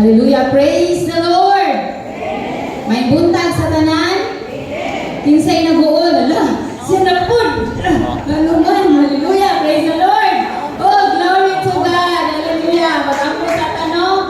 Hallelujah. Praise the Lord. May buntag sa tanan. Kinsay nag-uol. Hala, siya na po. Naluman. Hallelujah. Praise the Lord. Oh, glory to God. Hallelujah. Pag-ampo sa tanong.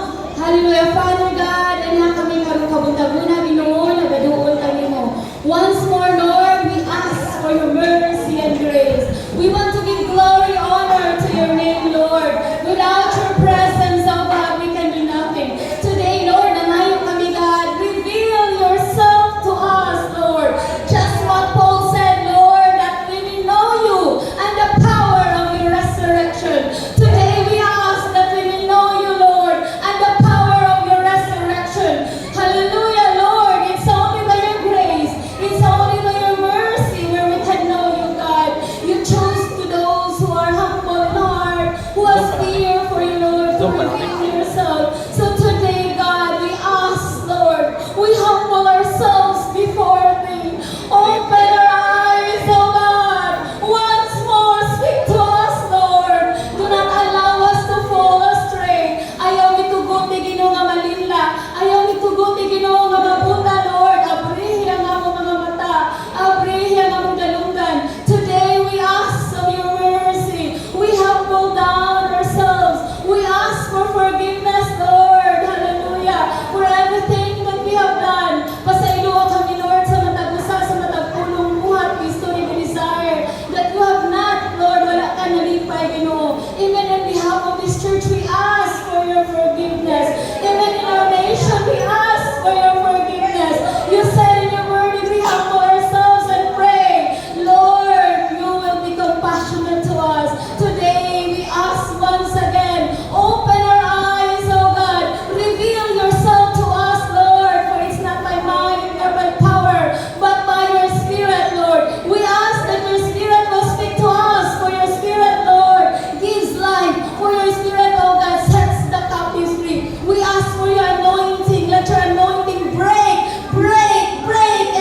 Hallelujah. Father God, anak kami karong kabunta-buna, binuon, nagaduol kami mo. Once more, Lord, we ask for your mercy and grace. We want to give glory, honor to your name, Lord. Without your presence, oh God, we can do nothing. Today, Lord, nanayo kami, God, reveal yourself to us, Lord. Just what Paul said, Lord, that we may know you and the power of your resurrection. Today, we ask that we may know you, Lord, and the power of your resurrection. Hallelujah, Lord. It's only by your grace. It's only by your mercy where we can know you, God. You chose to those who are humble in heart, who have fear for you, Lord, to reveal yourself. So today, God, we ask, Lord, we humble ourselves before thee. Open our eyes, oh God. Once more, speak to us, Lord. Do not allow us to fall astray. Ayaw mitugot ni Ginoo nga malinla. Ayaw mitugot ni Ginoo nga mabuta, Lord. Abriya nga mo mga mata. Abriya nga mo galunggan. Today we ask of your mercy. We humble down ourselves. We ask for forgiveness, Lord. Hallelujah. For everything that we have done. Pasaylo kami, Lord, sa matag-usa, sa matag-pulong buhat. Gusto ni desire that you have not, Lord, wala ka nalipay, Ginoo. Even on behalf of this church, we ask for your forgiveness. Even in our nation, we ask for your forgiveness. You said in your word, if we humble ourselves and pray, Lord, you will be compassionate to us. Today, we ask once again, open our eyes, oh God. Reveal yourself to us, Lord, for it's not by might nor by power, but by your Spirit, Lord. We ask that your Spirit will speak to us, for your Spirit, Lord, gives life. For your Spirit, oh God, sets the captives free. We ask for your anointing. Let your anointing break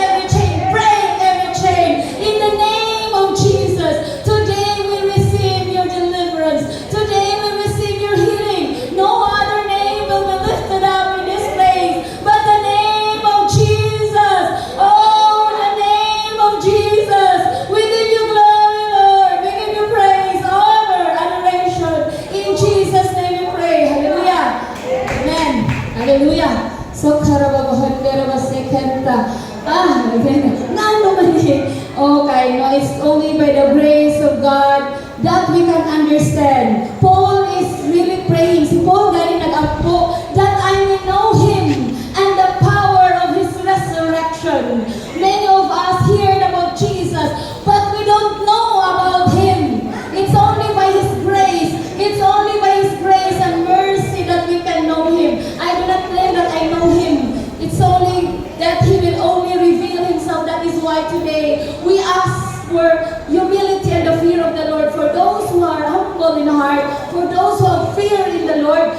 every chain. Break every chain. In the name of Jesus. Today we receive your deliverance. Today we receive your healing. No other name will be lifted up in this place but the name of Jesus. Oh, the name of Jesus. We give you glory, Lord. We give you praise, honor, adoration. In Jesus' name we pray. Hallelujah. Amen. Hallelujah. So karababahanderabasekenta. Nano man eh. Okay, no, it's only by the grace of God that we can understand. Paul is really praying. Si Paul galing nag-ampo that I may know Him and the power of His resurrection. Many of us heard about Jesus, but we don't know about Him. It's only by His grace. It's only by His grace and mercy that we can know Him. I do not claim that I know Him. It's only that He will only reveal Himself. That is why today we ask for humility and the fear of the Lord. For those who are humble in heart, for those who have fear in the Lord,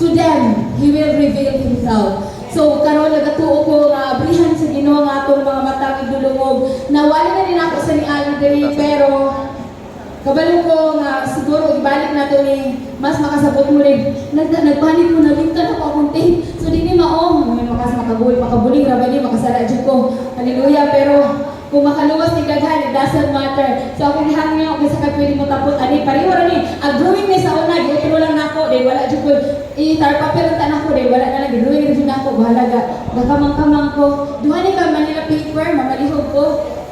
to them He will reveal Himself. So karon nagatuo ko nga abrihan sa Ginoo nga atong mga matang idulungog. Nawali na din ako sa niagi diri, pero kabalo ko nga siguro ibalik na to ni mas makasabot mo rin. Nagpanik mo na lintan ako akong tape. So di ni maong makabuling rabali makasara dyan ko. Hallelujah. Pero kung makaluwas ni daghan, it doesn't matter. So akong hangin ako sa kapwede mo tapos ani pareho ra ni agrowing ni sa una giutro lang nako dai wala jud ko itar papel ta nako dai wala na lagi drawing jud nako bahala ga kamang ko duha ni ka Manila paper mamalihog ko.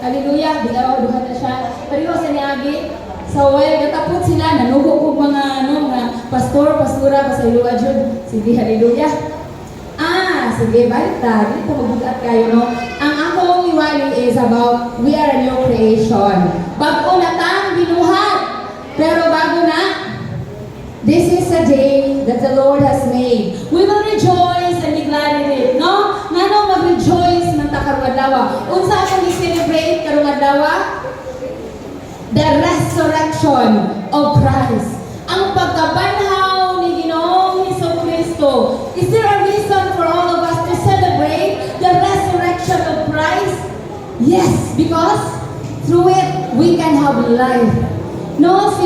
Hallelujah. Bilaw duha na siya. Pareho sa niagi. So, well, katapot sila, nanugo ko mga, pastora, pasayuwa dyan. Sige, hallelujah. Sige, balik ta. Dito magbugat kayo, no? Ang akong iwali is about, we are a new creation. Bago na tang binuhat. Pero bago na, this is a day that the Lord has made. We will rejoice and be glad in it, no? Nga mag-rejoice ng takarwadlawa. Unsa akong i-celebrate karwadlawa? The resurrection of Christ. Ang pagkabanhaw ni Ginoong Jesucristo. Is there a reason for all of us to celebrate the resurrection of Christ? Yes, because through it we can have life. No,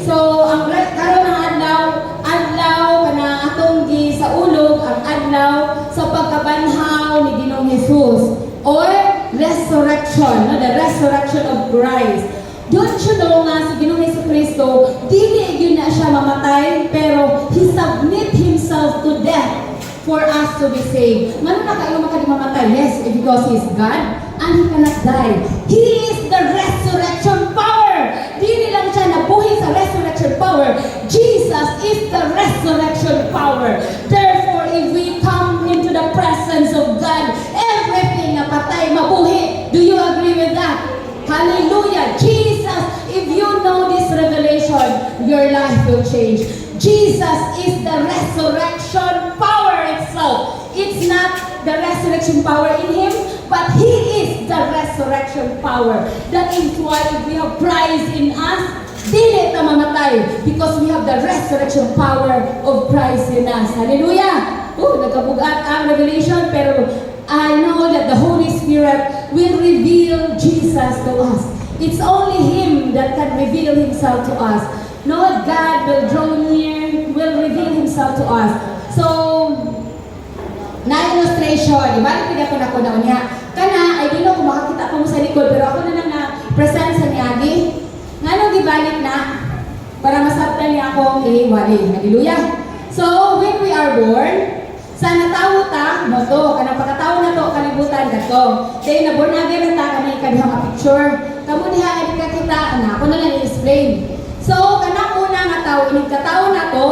so ang karon ng adlaw kana ato atong gisaulog ang adlaw sa pagkabanhaw ni Ginoong Hesus or resurrection, no? The resurrection of Christ. Don't you know nga si Ginoong Jesucristo, dili yun na siya mamatay, pero He submit Himself to death for us to be saved. Ngano na kayo mamatay? Yes, because He is God and He cannot die. He is the resurrection power. Dili lang siya nabuhi sa resurrection power. Jesus is the resurrection power. Therefore, if we come into the presence of God, everything na patay, mabuhi. Do you agree with that? Hallelujah! Jesus, if you know this revelation, your life will change. Jesus is the resurrection power itself. It's not the resurrection power in Him, but He is the resurrection power. That is why if we have Christ in us, dili ta mamatay because we have the resurrection power of Christ in us. Hallelujah! Nagkabugat ang revelation, pero I know that the Holy Spirit will reveal Jesus to us. It's only Him that can reveal Himself to us. No, God will draw near, will reveal Himself to us. So, na-illustration, ibalik ko na ko na niya. Kana, ay di na ko makakita ko sa likod, pero ako na lang na-present sa niyagi. Nga nung ibalik na, para masabtan niya akong iwali. Hallelujah! So, when we are born, sa natawo ta, mo to, kanang pagkatawo na to, kalibutan ka to. Kaya na-born again na ta, kanang ikadihang picture. Kamu diha, ay kakita, ako na lang i-explain. So, kanang una nga tao, inikatawo na to,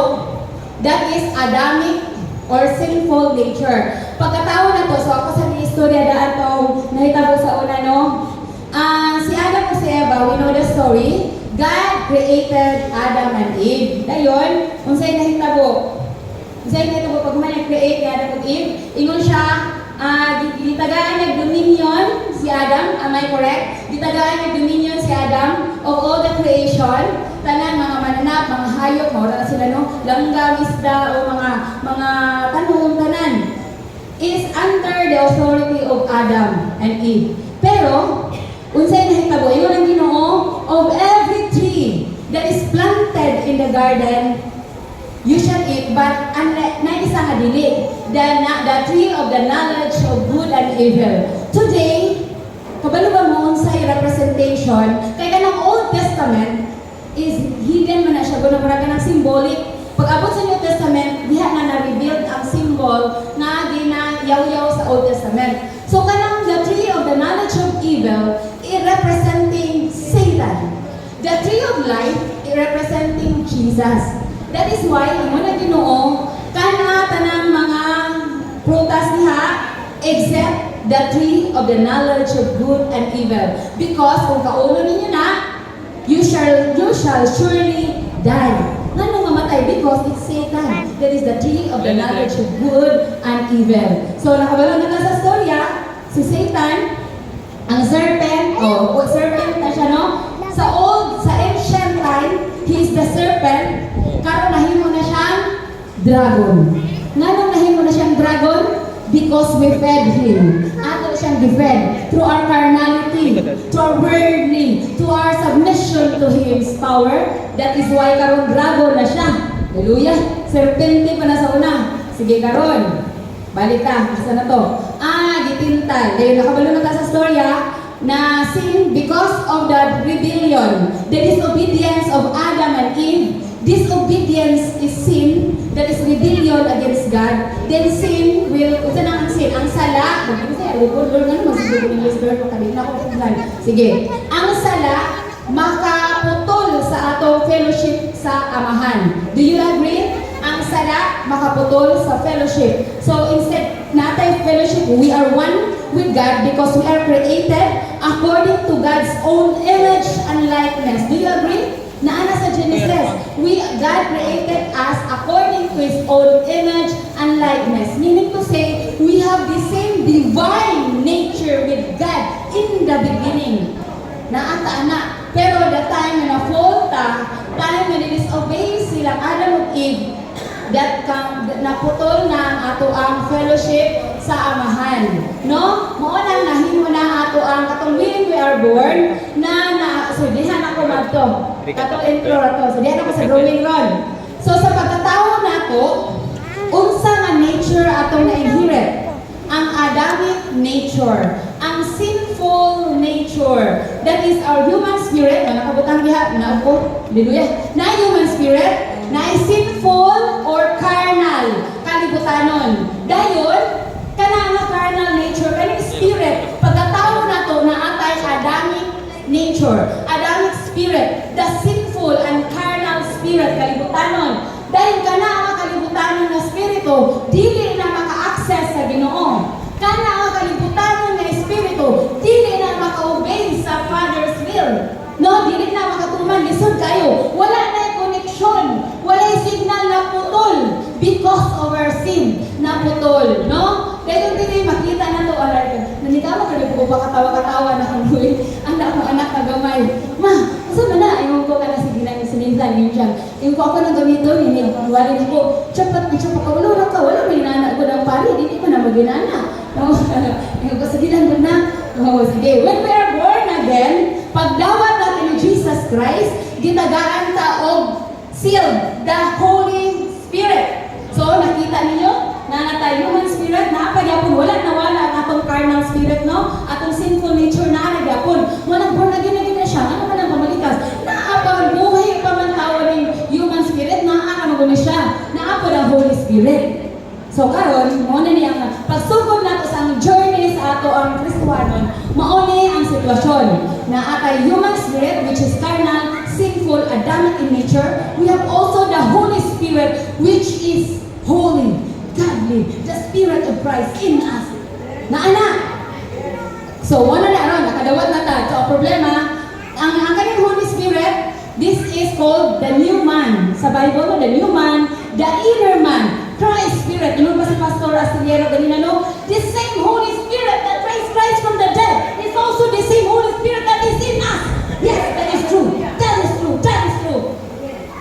that is Adamic or sinful nature. Pagkatawo na to, so ako sa istorya daan to, nahitabo sa una, no? Si Adam o si Eva, we know the story. God created Adam and Eve. Dayon, unsay nahitabo? Unsay nahitabo pag man nag-create ni Adam and Eve? Ingon siya, gitagaan niya dominion si Adam, am I correct? Gitagaan niya dominion si Adam of all the creation. Tanan, mga mananap, mga hayop, mawala na sila, no? Langgam, isda, o mga tanong, tanan. Is under the authority of Adam and Eve. Pero, unsay nahitabo, yun ang Ginoo, of every tree that is planted in the garden, you shall eat, but na isa nga dili, the tree of the knowledge of good and evil. Today, kabalo ba mo unsay representation, kaya kanang Old Testament, is hidden man na siya, gano'n maraga ng symbolic. Pag abot sa New Testament, diha na na-revealed ang symbol na ginayaw-yaw sa Old Testament. So, kanang the tree of the knowledge of evil, representing Satan. The tree of life, representing Jesus. That is why, ang mga Ginoo, kana tanang mga prutas diha, except the tree of the knowledge of good and evil. Because kung kaulo ninyo na, you shall surely die. Nga mamatay? Because it's Satan. That is the tree of the knowledge of good and evil. So, nakabalo na sa storya, si Satan, ang serpent, serpent na siya, no? Sa ancient time, he is the serpent, karon nahimo na siyang dragon. Nga nung nahimo na siyang dragon? Because we fed him. Ato siyang defend through our carnality, to our worldly, to our submission to His power. That is why karon dragon na siya. Hallelujah! Serpente pa na sa una. Sige karon. Balik ta. Asa na to? Gitintay. Dahil nakabalo na ta sa storya na sin because of the rebellion, the disobedience of Adam and Eve. Disobedience is sin, that is rebellion against God. Then sin will, ito na ang sin, ang sala, sige, ang sala, makaputol sa atong fellowship sa Amahan. Do you agree? Ang sala, makaputol sa fellowship. So instead, natay fellowship, we are one with God because we are created according to God's own image and likeness. Do you agree? Naana sa Genesis, God created us according to His own image and likeness. Meaning to say, we have the same divine nature with God in the beginning. Naata. Pero the time na fall ta, time when it is obey silang Adam and Eve, that naputol na ang ato ang fellowship sa Amahan. No? Maunang nahimo na ato ang katong when we are born so dihan ako madto. Katong intro rato. So dihan ako sa drawing ron. So sa pagkatawo nato, unsa nga nature atong na-inherit? Ang Adamic nature, ang sinful nature. That is our human spirit. Nakabutang diha, naako, hallelujah. Na human spirit, na sinful or carnal, kalibutanon. Dayon, kana nga carnal nature, kaning spirit, pagkatao nato na atay Adamic nature, Adamic spirit, the sinful and carnal spirit, kalibutanon. Dahil kana ang kalibutanon na spirito, dili na maka-access sa Ginoo. Kana ang kalibutanon na espiritu, dili na maka-obey sa Father's will. No, dili na makatuman, lisod kayo. Wala na connection, wala signal na putol because of our sin na putol, no? Kaya dili makita na to, nanikaw ka rin po ba katawa-katawa na kanuwi, anak mo, anak na gamay. Ma, asa ba na? Ayaw ko ka na sige na sininsan, yun siya. Yung ko ako ng gamito, wala rin ko, tsapat ka, wala may nana ko ng pari, hindi ko na maginana. No? Yung ko, sige lang doon na. Oh, sige. When we are born again, pagdawat natin ni Jesus Christ, gitagaan ta og sealed, the Holy Spirit. So, nakita ninyo, na tayo human spirit, napagyapon, wala ang atong carnal spirit, no? Atong sinful nature na nagyapon. Walang born again na siya. Ano man ang pamalikas? Naapag buhay pa man tao ng human spirit, naakamagunin siya. Naapag ang Holy Spirit. So karon, mo na niya pagsugod nato sa ang journey sa ato ang Kristohanon, mao ni ang sitwasyon na atay human spirit which is carnal, sinful, Adamic in nature. We have also the Holy Spirit which is holy, godly, the Spirit of Christ in us. Naana. So wala na ron, nakadawat na ta. So ang problema, ang kaning Holy Spirit, this is called the new man. Sa Bible, the new man, the inner man. Christ Spirit. Ano ba si Pastor Astillero ganina, no? The same Holy Spirit that raised Christ from the dead is also the same Holy Spirit that is in us. Yes, that is true. That is true. That is true.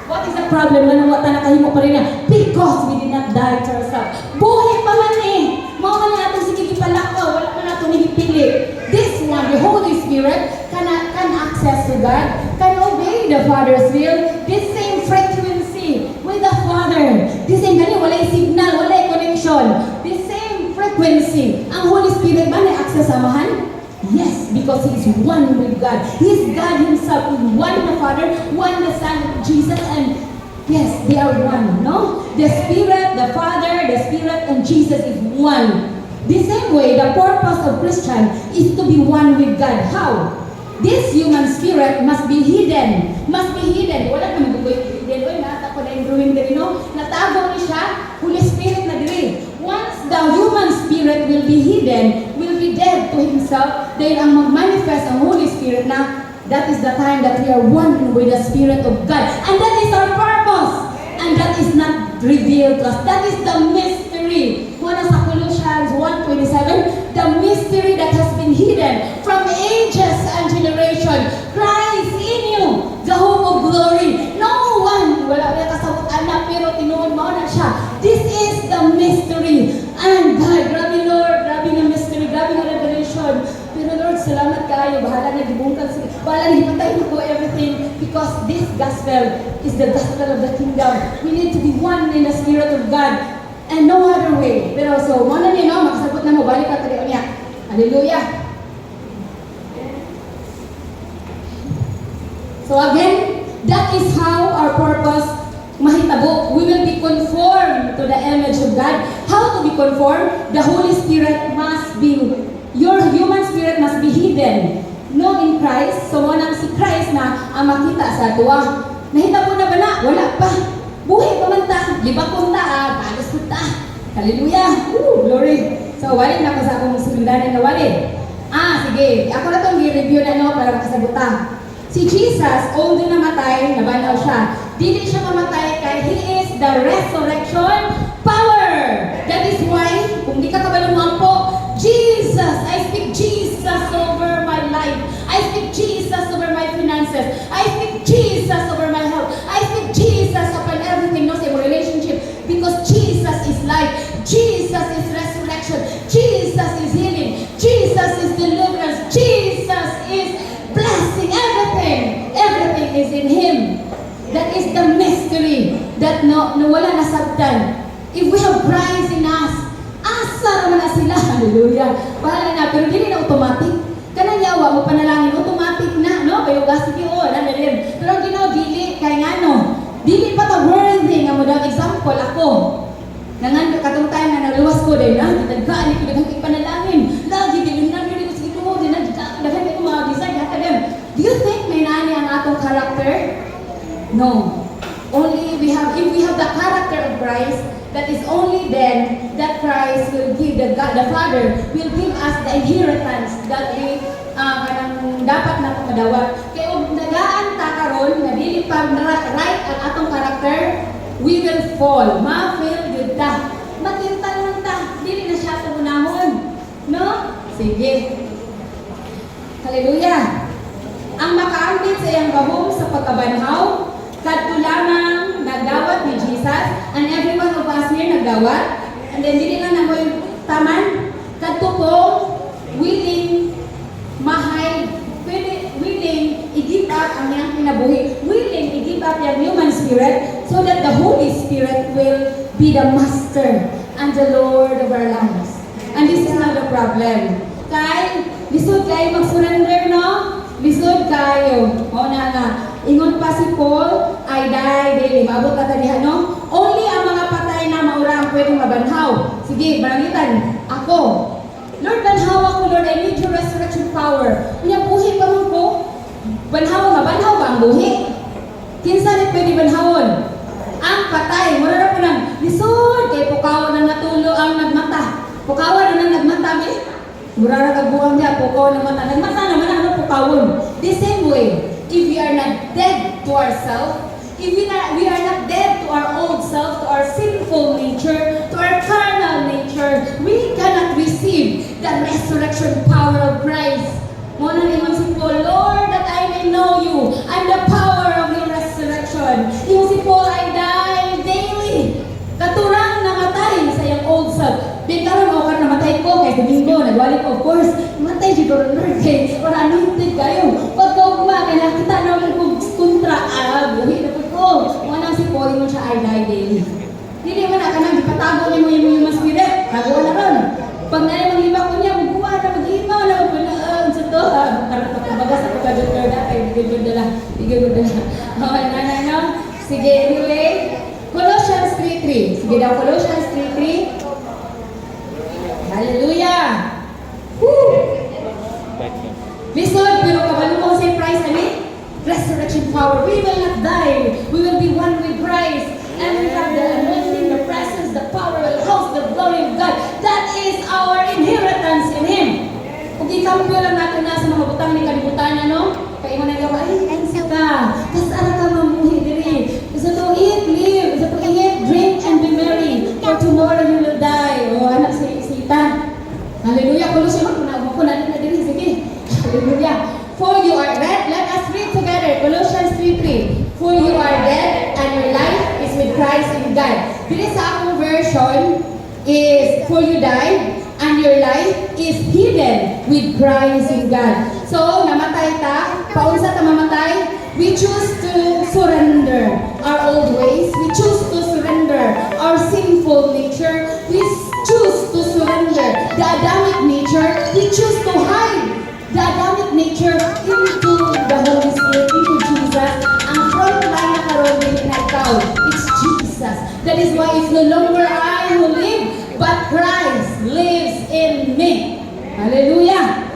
What is the problem? Ano wata nakahimo pa rin na? Because we did not die to ourselves. Buhay pa man eh. Mga man natin sige kipalakaw. Wala man natin higipili. This one, the Holy Spirit, can access to God, can obey the Father's will. This same frequency with the Father. This same ganyan, wala signal, wala connection. This same frequency. Ang Holy Spirit ba na access samahan? Yes, because He is one with God. He is God Himself, one the Father, one the Son, Jesus, and yes, they are one, no? The Spirit, the Father, the Spirit, and Jesus is one. The same way, the purpose of Christian is to be one with God. How? This human spirit must be hidden. Must be hidden. Wala ka magugoy hidden. Oy, natako na yung drawing diri, no? Natago ni siya, Holy Spirit na diri. Once the human spirit will be hidden, will be dead to himself, then ang mag-manifest ang Holy Spirit na, that is the time that we are one with the Spirit of God. And that is our purpose. And that is not revealed to us. That is the mystery. Muna sa Colossians 1:27, the mystery that has been hidden from ages and generation. Christ in you, the hope of glory. No one, wala na kasabot anak, pero tinuod mo na siya. This is the mystery. And God, grabe Lord, grabe na mystery, grabe na revelation. Pero Lord, salamat kayo. Bahala na gibungkag sila. Bahala na ipatay mo ko everything. Because this gospel is the gospel of the kingdom. We need to be one in the Spirit of God. And no other way. Pero so, muna niyo, no? Makasabot na mo. Balik ka tayo niya. Hallelujah. So again, that is how our purpose mahitabo. We will be conformed to the image of God. How to be conformed? The Holy Spirit must be, your human spirit must be hidden. No, in Christ. So, wanang si Christ na ang makita sa tuwa. Nahitabo na ba na? Wala pa. Buhay pa man ta. Libak po ta. Bagas po ta. Hallelujah. Glory. So, wali na ko sa akong sumundanan na wali. Sige. Ako na itong i-review na no para makasagutan. Si Jesus, although namatay, nabanaw siya. Dili siya mamatay kaya He is the resurrection power. That is why, kung di ka kabalungan po, Jesus, I speak Jesus over my life. I speak Jesus over my finances. I speak Jesus over my health. I speak Jesus upon everything, no, sa relationship. Because Jesus is life. Jesus is resurrection. Jesus is healing. Jesus is deliverance. Jesus is blessing. Everything is in Him. That is the mystery that no wala nasabtan. If we have Christ in us, asa naman na sila. Hallelujah. Bahala na, pero hindi na automatic. Kanang yawa mo panalangin, automatic na, no? Kayo gasig yun, ano rin. Pero Ginoo, dili, kaya nga no, dili pa ta worthy nga mo daw. Example, ako. Nangan, katong time na naluwas ko din, ha? Tagkaan, ito daghang ipanalangin. Lagi, dili na, dili ko sige mo, dili na, daghang ko mga design, hata dem. Do you think may nani ang atong character? No. Only if we have the character of Christ, that is only then that Christ will give, the Father will give us the inheritance that we kanang dapat na madawat. Kaya kung nagaan ta karon nga dili pa right ang atong character, we will fall. Ma-fail yun ta. Matintal man ta. Dili na siya sa unahon. No? Sige. Hallelujah. Ang makaambit sa iyang gahom sa pagkabanhaw, kadto lamang nagdawat ni Jesus, and every one of us here nagdawat, and then dili lang na mo yung taman, kadto po, willing, mahal, willing, i-give up ang iyang kinabuhi, willing, i-give up yung human spirit, so that the Holy Spirit will be the master and the Lord of our lives. And this is not the problem. Kay, lisod kayo mag-surrender, no? Lisod kayo. O na nga. Ingon pa si Paul, I die daily. Maabot ka tanihan, no? Only ang mga patay na maura ang pwedeng mabanhaw. Sige, barangitan. Ako. Lord, banhaw ako, Lord. I need your resurrection power. Kanya, buhi pa man ko. Banhaw, mabanhaw ba ang buhi? Kinsa rin pwede banhawon? Ang patay. Mura na po lang. Lisod. Kay pukawan na natulo ang nagmata. Pukawan na nagmata, eh? Mura na kagbuang niya. Pukawan na mata. Nagmata naman ang pukawon. The same way. If we are not dead to ourselves, if we are not dead to our old self, to our sinful nature, to our carnal nature, we cannot receive the resurrection power of Christ. Muna naman si Paul, Lord, that I may know you and the power of your resurrection. Yung si Paul, I die daily. Katurang namatay sa iyang old self. Bigkaroon ako namatay ko kay Domingo, nagwali ko, of course, namatay si Lord, kay or anointed kayo. Pagkaugma, kaya nakita na ulit kong kontra, buhi na po ko. Muna si Paul, mo siya, I die daily. Hindi man na, kanang ipatago niya mo yung human spirit. Tago na ron. Pag na yung liba ko niya, magbuha na, mag-iimaw na, sa to, bagas ako ka dyan, Lord, bigyan mo dala. Okay, no? Sige, anyway, Colossians 3:3. Sige daw, Colossians 3:3. Hallelujah! Woo! Listen, pero kabalo mo sa price, resurrection power. We will not die. We will be one with Christ. And we have the anointing, the presence, the power, the house, the glory of God. That is our inheritance in Him. Kung ikampyo lang natin na sa mga butang ni kalibutan, kaya mo nagawa, kansa ka. Tapos ara ka mamuhi diri. Isa to eat, live. Isa to eat, drink, and be merry. For tomorrow you will die. O, anak sita. Hallelujah. Colossians, kung na diri, sige. Hallelujah. For you are dead. Let us read together. Colossians 3:3. For you are dead, and your life is with Christ in God. Dili sa akong version is, for you died, and your life is hidden with Christ in God. So, namatay ta. Paunsa ta mamatay? We choose to surrender our old ways. We choose to surrender our sinful nature. We choose to surrender the Adamic nature. We choose to hide the Adamic nature into the Holy Spirit, into Jesus. Ang front line na karon din na ikaw, it's Jesus. That is why it's no longer I who live, but Christ lives in me. Hallelujah!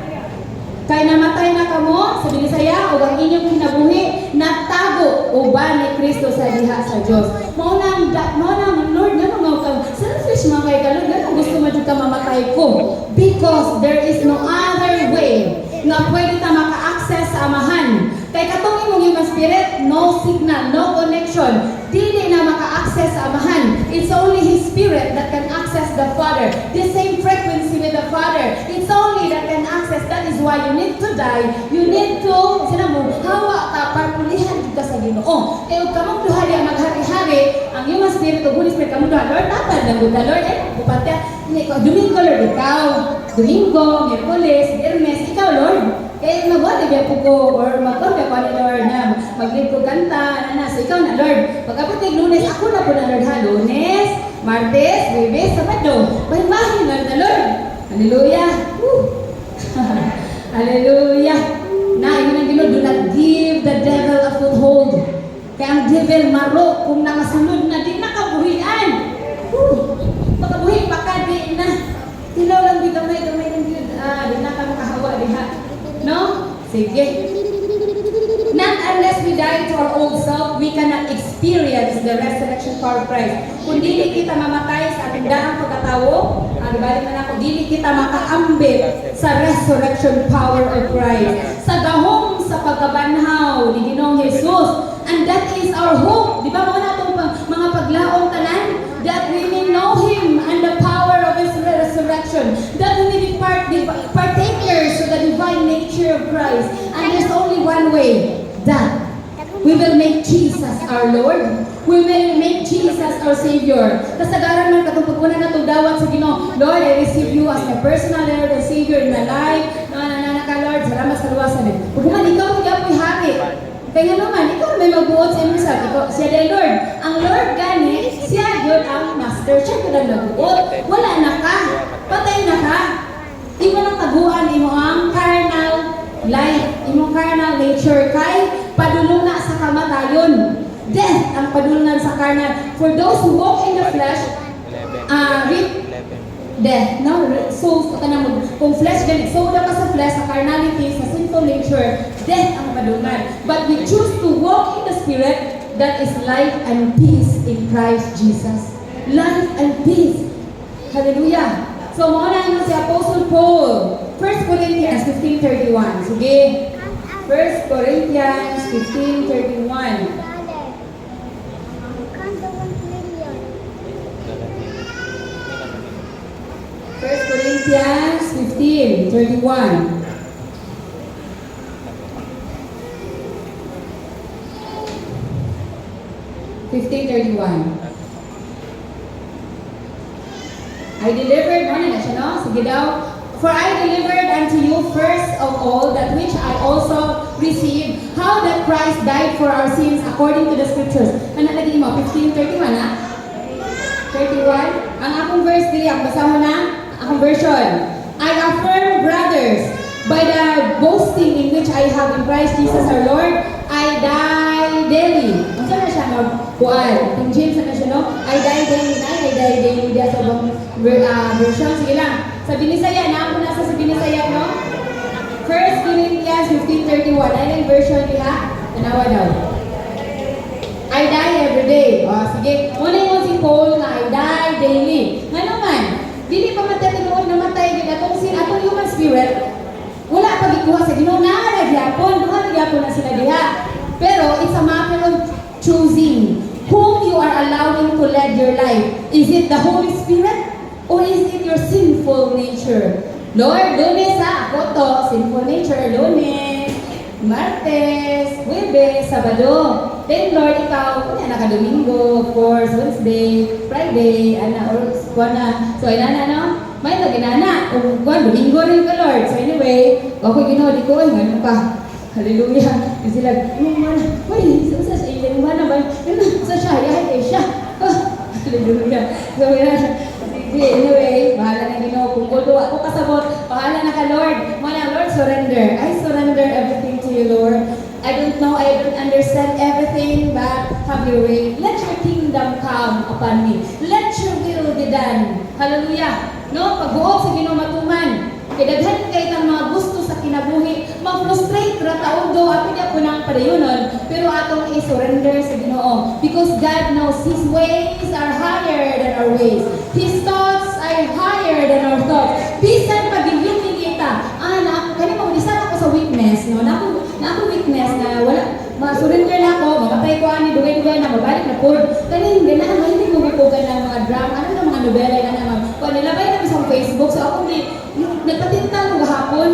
Kaya namatay na kamo sa Binisaya o ang inyong kinabuhi, natago uban ni Kristo sa diha sa Diyos. Maunang, Lord, gano'n nga ka, selfish mga kay ka, Lord, gano'n gusto mo dyan ka mamatay ko. Because there is no other way na pwede ta maka-access sa Amahan. Kay katong imong human spirit, no signal, no connection. Dili na maka-access sa Amahan. It's only His Spirit that can access the Father. The same frequency with the Father. It's only that can access. That is why you need to die. You need to, sila mo, hawa ka, parpulihan ka sa Ginoo. Kaya huwag ka mong duhali ang maghari-hari, ang human spirit o Holy Spirit, kamong duhali, Lord, dapat lang buta, Lord, bupatya, Domingo, Lord, ikaw. Domingo, Miyerkules, Biyernes, ikaw, Lord. Kaya magwali biya po ko, or magwali pa ni Lord na maglid ko kanta, so ikaw na, Lord. Pagkapit ng Lunes, ako na po na, Lord, ha, Lunes, Martes, Webes, Sabado. Bahin-bahin, Lord na Lord. Hallelujah. Woo. Hallelujah. Na, yun ang Ginoo, do not give the devil a foothold. Kaya ang devil maro kung nakasunod na di nakabuhian. Makabuhi pa ka, di na. Tilaw lang di gamay ng Diyos. Di na ka makahawa, di ha. No? Sige. Not unless we die to our old self, we cannot experience the resurrection power of Christ. Kung dili kita mamatay sa ating daang pagkatawo, balik na ako, dili kita makaambit sa resurrection power of Christ. Sa gahong sa pagkabanhaw ni Ginoong Jesus. And that is our hope. Di ba muna itong mga paglaong tanan? That we may know Him and the power of His resurrection. That we may be partakers of the divine nature of Christ. And there's only one way. That we will make Jesus our Lord. We will make Jesus our Savior. Kasagaran man katong pagkunan na itong dawat sa Ginoo, Lord, I receive you as my personal Lord and Savior in my life. Nananana ka, Lord, salamat sa luwasan. Kung man, ikaw hindi ako hari. Kaya naman, ikaw may magbuot sa inyo sa ito. Siya din, Lord. Ang Lord gani, siya yun ang master. Siya yun ang nagbuot. Wala na ka. Patay na ka. Imo nang taguan, imo ang carnal life, imong carnal nature kay padulong na sa kamatayon. Death ang padulungan sa carnal. For those who walk in the flesh, death, no? So, kung flesh ganit, so wala ka sa flesh, sa carnality, sa sinful nature, death ang padulungan. But we choose to walk in the Spirit, that is life and peace in Christ Jesus. Life and peace. Hallelujah. So, mauna yun si Apostle Paul. 1 Corinthians 15:31. Sige. 1 Corinthians 15:31. 1 Corinthians 15:31. I delivered, ano na siya, no? Sige daw. For I delivered unto you first of all that which I also received, how that Christ died for our sins according to the Scriptures. Ano lagi mo? 15:31, ha? 31? Ang akong verse dili, ang basahan na? Akong version. I affirm, brothers, by the boasting in which I have in Christ Jesus our Lord, I die daily. Ang saan na siya, no? Kuan. King James na siya, no? I die daily na, I die daily. Diya sa version. Sige lang. Sa Binisaya, na ako nasa sa Binisaya, no? 1 Corinthians 15:31. Ay lang version nila. Tanawa daw. I die every day. O, sige. Muna yung si Paul na I die daily. Nga naman, dili pa matatinuod na matay din atong human spirit. Wala pa gikuha sa Ginoo na nagyapon. Duha nagyapon na sila diha. Pero it's a matter of choosing whom you are allowing to lead your life. Is it the Holy Spirit? Or is it your sinful nature? Lord, Lunes ha, ako to, sinful nature, Lunes, Martes, Huwebes, Sabado. Then Lord, ikaw, kanya naka-Domingo, of course, Wednesday, Friday, or kuwana. So, inana, no? May ito, ginana. Kung Domingo rin ka, Lord. So, anyway, ako ginawa, di ko, ano pa? Hallelujah. Yung sila, uy, sa siya, yung mana ba? Sa siya, yahay siya. Hallelujah. So, anyway, bahala na Ginoo. Kung gulo ako kasabot, bahala na ka, Lord. Muna, Lord, surrender. I surrender everything to you, Lord. I don't know, I don't understand everything, but have your way. Let your kingdom come upon me. Let your will be done. Hallelujah. No, pagbuok sa Ginoo matuman. Kidaghan kay kang mga gusto sa kinabuhi, ma-frustrate ra taon do ato niya punang padayonon, pero atong i-surrender sa Ginoo because God knows His ways are higher than our ways. His thoughts are higher than our thoughts. Bisan pagiging kita, kani mo isa ako sa weakness, no? Na ako weakness na wala ma-surrender na ako, mamatay ko ani dugay-dugay na mabalik na pod. Kani hindi na hindi mo gipugan ng mga drama, ano na mga nobela na naman. Kung nilabay na sa Facebook, so ako nagpatintang ko gahapon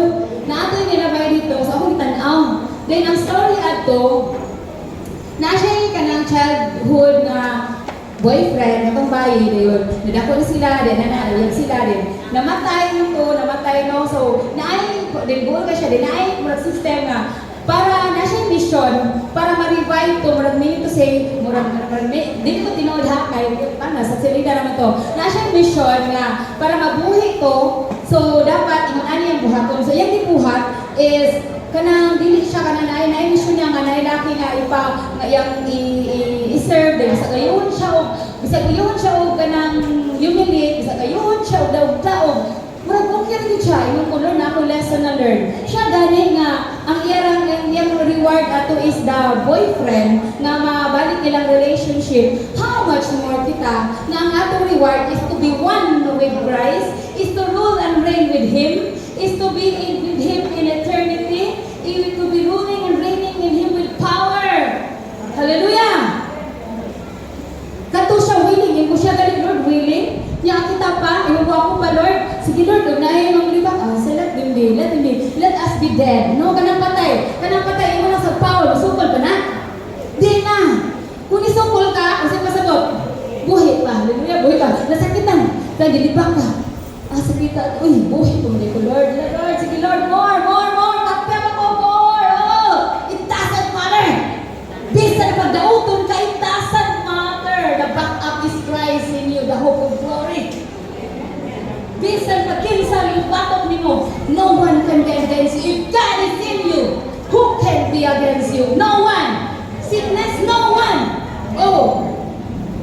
na ato yung nilabay dito, so ako tanaw. Then ang story ato, na siya yung kanang childhood na boyfriend, itong bayi na yun. Nadako na sila din, nanayag sila din. Namatay nito, namatay no. So, naay, din buwan ka siya, din naay, system nga, para na siyang mission para ma-revive to, murag meaning to say, dili ko tinood ha, kay paano, sa salida naman to. Na siyang mission nga, para mabuhi to, so dapat ingon ani ang buhaton. So yung gibuhat is, kanang dili siya kanang naay mission niya nga naay laki nga ipa nga iyang i-serve din sa gayon siya og bisag gayon siya og kanang humiliate bisag gayon siya og daog-daog murag okay rin siya imong kulor na ako lesson na learn siya gani nga ang iyang reward ato is the boyfriend nga mabalik ilang relationship how much more kita nga ang atong reward is to be one with Christ is to rule and reign with Him is to be with Him in eternity, to be ruling and reigning in Him with power. Hallelujah! Kato siya willing, yung siya galing Lord willing, niya kita pa, iwawa ko pa Lord, sige Lord, huwag na yung mga liba, let us be dead. No, kanang patay, iwan na sa power, masukol pa na? Di na! Kung isukol ka, kasi pasabot, buhi pa, hallelujah, buhi pa, nasakitan, nagilibak ka, sakita, uy, buhay ko muli ko, Lord, sige Lord, more, takpya pa ko, more, it doesn't matter. Bisan pagdauton ka, it doesn't matter. The backup is Christ in you, the hope of glory. Bisan pagkinsal yung batok ni mo, no one can be against you. If God is in you, who can be against you? No one. Sickness, no one.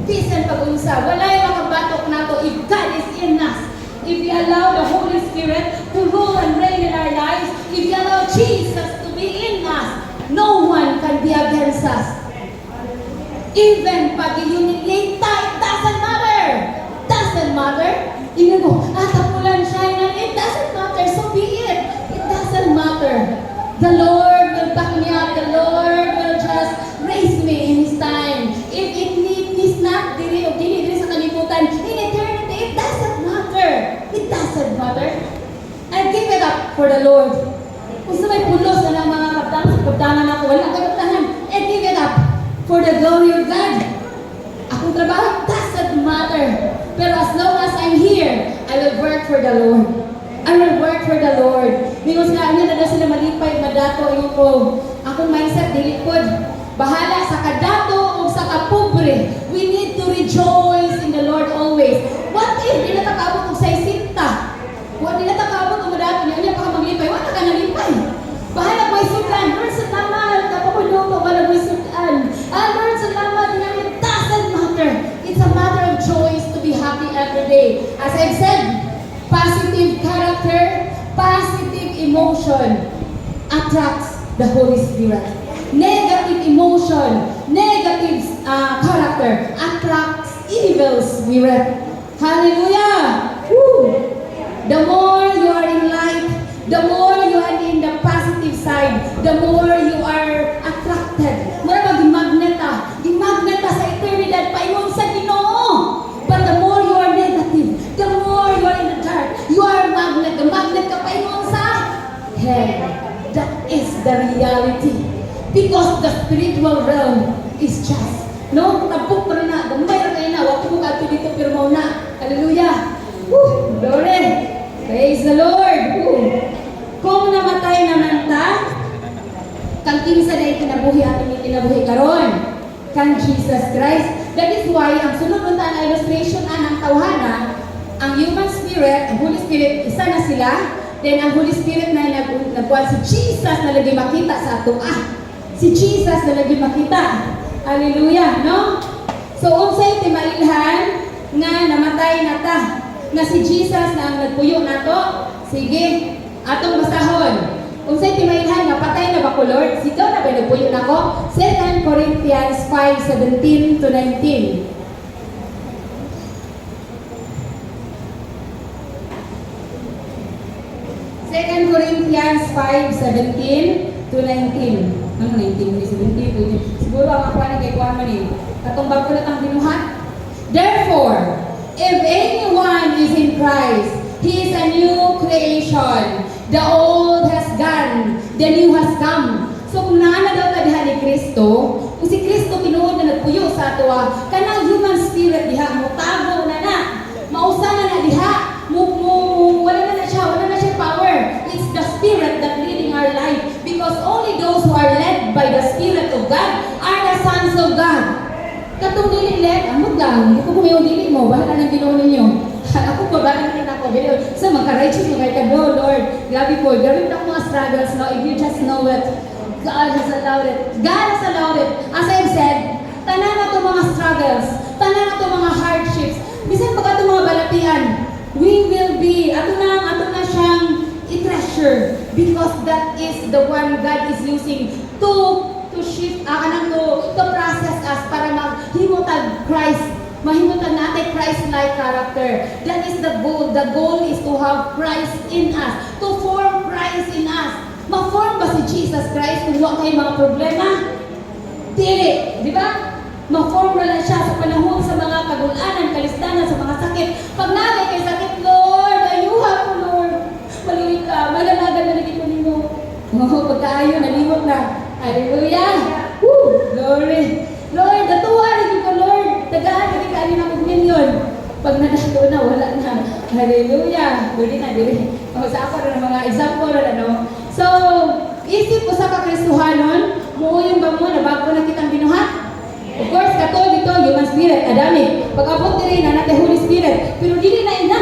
Bisan pag-unsa, wala yung makabatok na to if God is in us. If we allow the Holy Spirit to rule and reign in our lives, if we allow Jesus to be in us, no one can be against us. Even pag i-humiliate tayo, it doesn't matter. Doesn't matter. Tingnan mo, tapulan siya, it doesn't matter, so be it. It doesn't matter. The Lord will back me up. The Lord will just raise me in His time. If it needs not, dili sa kalimutan, in eternity, it doesn't matter. It doesn't matter. I give it up for the Lord. Kung sa may pulos na ng mga kaptanan ako, walang kaptanan, I give it up for the glory of God. Akong trabaho, doesn't matter. Pero as long as I'm here, I will work for the Lord. I will work for the Lord. Because nga, niya na sila malipay, madato, yung ko. Akong mindset, dilikod. Bahala sa kadato o sa kapobre. We need to rejoice in the Lord always. What if nila takabot og sa isinta? What nila takabot og madato niya pa ka maglipay? Wala ka nalipay. Bahala ko isutan. Lord, salamat. Kapapulo ko, wala ko isutan. Lord, salamat. It doesn't matter. It's a matter of choice to be happy every day. As I've said, positive character, positive emotion attracts the Holy Spirit. Negative emotion, negative character attracts evil spirit. Hallelujah! Woo! The more you are in light, the more you are in the positive side, the more you are attracted. Mura mag-magneta. Di-magneta sa eternidad pa ingon sa Ginoo. But the more you are negative, the more you are in the dark, you are a magnet. The magnet ka pa ingon sa hell. That is the reality. Because the spiritual realm is just. No? Tapok pa rin na. Gamay na kayo na. Wag ko ka dito pero mo na. Hallelujah. Woo! Glory! Praise the Lord! Woo! Kung namatay naman ta, kang kinsa na ikinabuhi ating ikinabuhi karon kang Jesus Christ. That is why, ang sunod na illustration ng tawhana, ang human spirit, ang Holy Spirit, isa na sila. Then ang Holy Spirit na nagbuwan si Jesus na lagi makita sa ato. Si Jesus na lagi makita. Hallelujah, no? So, unsay timailhan nga namatay na ta. Na si Jesus na ang nagpuyo na to. Sige, atong basahon. Unsay timailhan nga patay na ba ko, Lord? Sigaw na ba nagpuyo na ko? 2 Corinthians 5:17 to 19. 2 Corinthians 5:17 to 19. Ano 19? 17? Siguro ang ako na kay Kuan man eh. Katumbag ko na tang binuhat. Therefore, if anyone is in Christ, he is a new creation. The old has gone, the new has come. So kung naana daw ka diha ni Kristo, kung si Kristo tinuod na nagpuyo sa ato, kanang human spirit diha, mutago na. Mausa na diha, wala na siya power. It's the spirit that leading our life. Because only those who are led led by the Spirit of God are the sons of God. Katong dili led, amot lang, hindi ko kumayo dili mo, bahala ng Ginoo ninyo. Ako pa, bahala na ako. So, magka-righteous mo kay Kadro, Lord. Grabe po, grabe na mga struggles, no? If you just know it, God has allowed it. God has allowed it. As I've said, tanan na ito mga struggles, tanan na ito mga hardships, bisan pag ito mga balatian, we will be, ato na siyang i-treasure because that is the one God is using to shift, to process us para maghimutag Christ, mahimutan natin Christ-like character. That is the goal. The goal is to have Christ in us, to form Christ in us. Ma-form ba si Jesus Christ kung wala kayo mga problema? Dili, di ba? Ma-form na siya sa panahon sa mga kagulanan, kalistanan, sa mga sakit. Pag nagay kay sakit, Lord, ayuha ko, Lord. Maliwit ka, malalagan na naging mo. Pagkaayo, naliwag na. Hallelujah! Woo! Glory! Lord, natuwa rin ko, Lord. Tagaan, hindi ka alin akong milyon. Pag nadato na, wala na. Hallelujah! Dili na, dili. Sa ako na mga example na, no? So, isip ko sa kakristuhanon, muuyong ba mo na bago na kitang binuhat? Of course, katol dito, human spirit, Adamic. Pag-abot din na natin Holy Spirit. Pero dili na ina.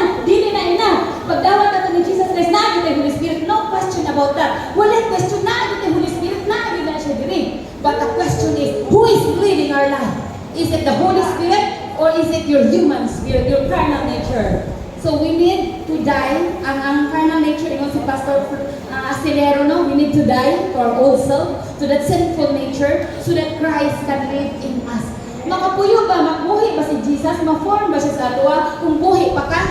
Pagdawat natin ni Jesus Christ, na natin Holy Spirit. No question about that. Wala question na natin Holy Spirit, na na siya diri. But the question is, who is leading our life? Is it the Holy Spirit or is it your human spirit, your carnal nature? So we need to die. Ang carnal nature, yung si Pastor Acelero, no? We need to die to our old self, to that sinful nature, so that Christ can live in us. Makapuyo ba, mabuhi ba si Jesus? Ma-form ba siya sa atua? Kung buhi pa ka?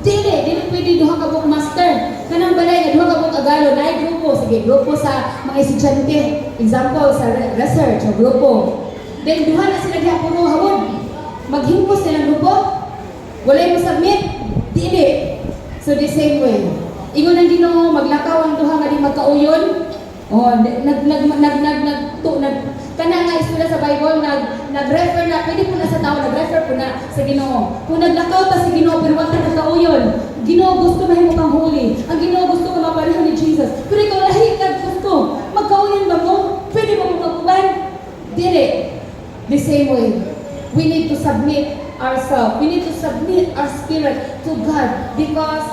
Dili pwede duha ka book master. Kanang balay nga duha ka book agalo, na grupo, sige, grupo sa mga estudyante. Example, sa research o grupo. Then duha na sila diha puro hawod. Maghimpos silang grupo. Walay mo submit. Dili. So the same way. Ingon ang Ginoo, maglakaw ang duha nga di magkauyon. Kana nga istorya sa Bible, nag-refer na, pwede po na sa tao, nag-refer po na sa Ginoo. Kung naglakaw ta sa Ginoo, pero wag ka nagkauyon. Ginoo gusto mahimo kang huli. Ang Ginoo gusto ka mapareho ni Jesus. Pero ikaw lahi ka gusto. Magkauyon ba mo? Pwede ba mo magkuban? Dili. The same way. We need to submit ourselves. We need to submit our spirit to God because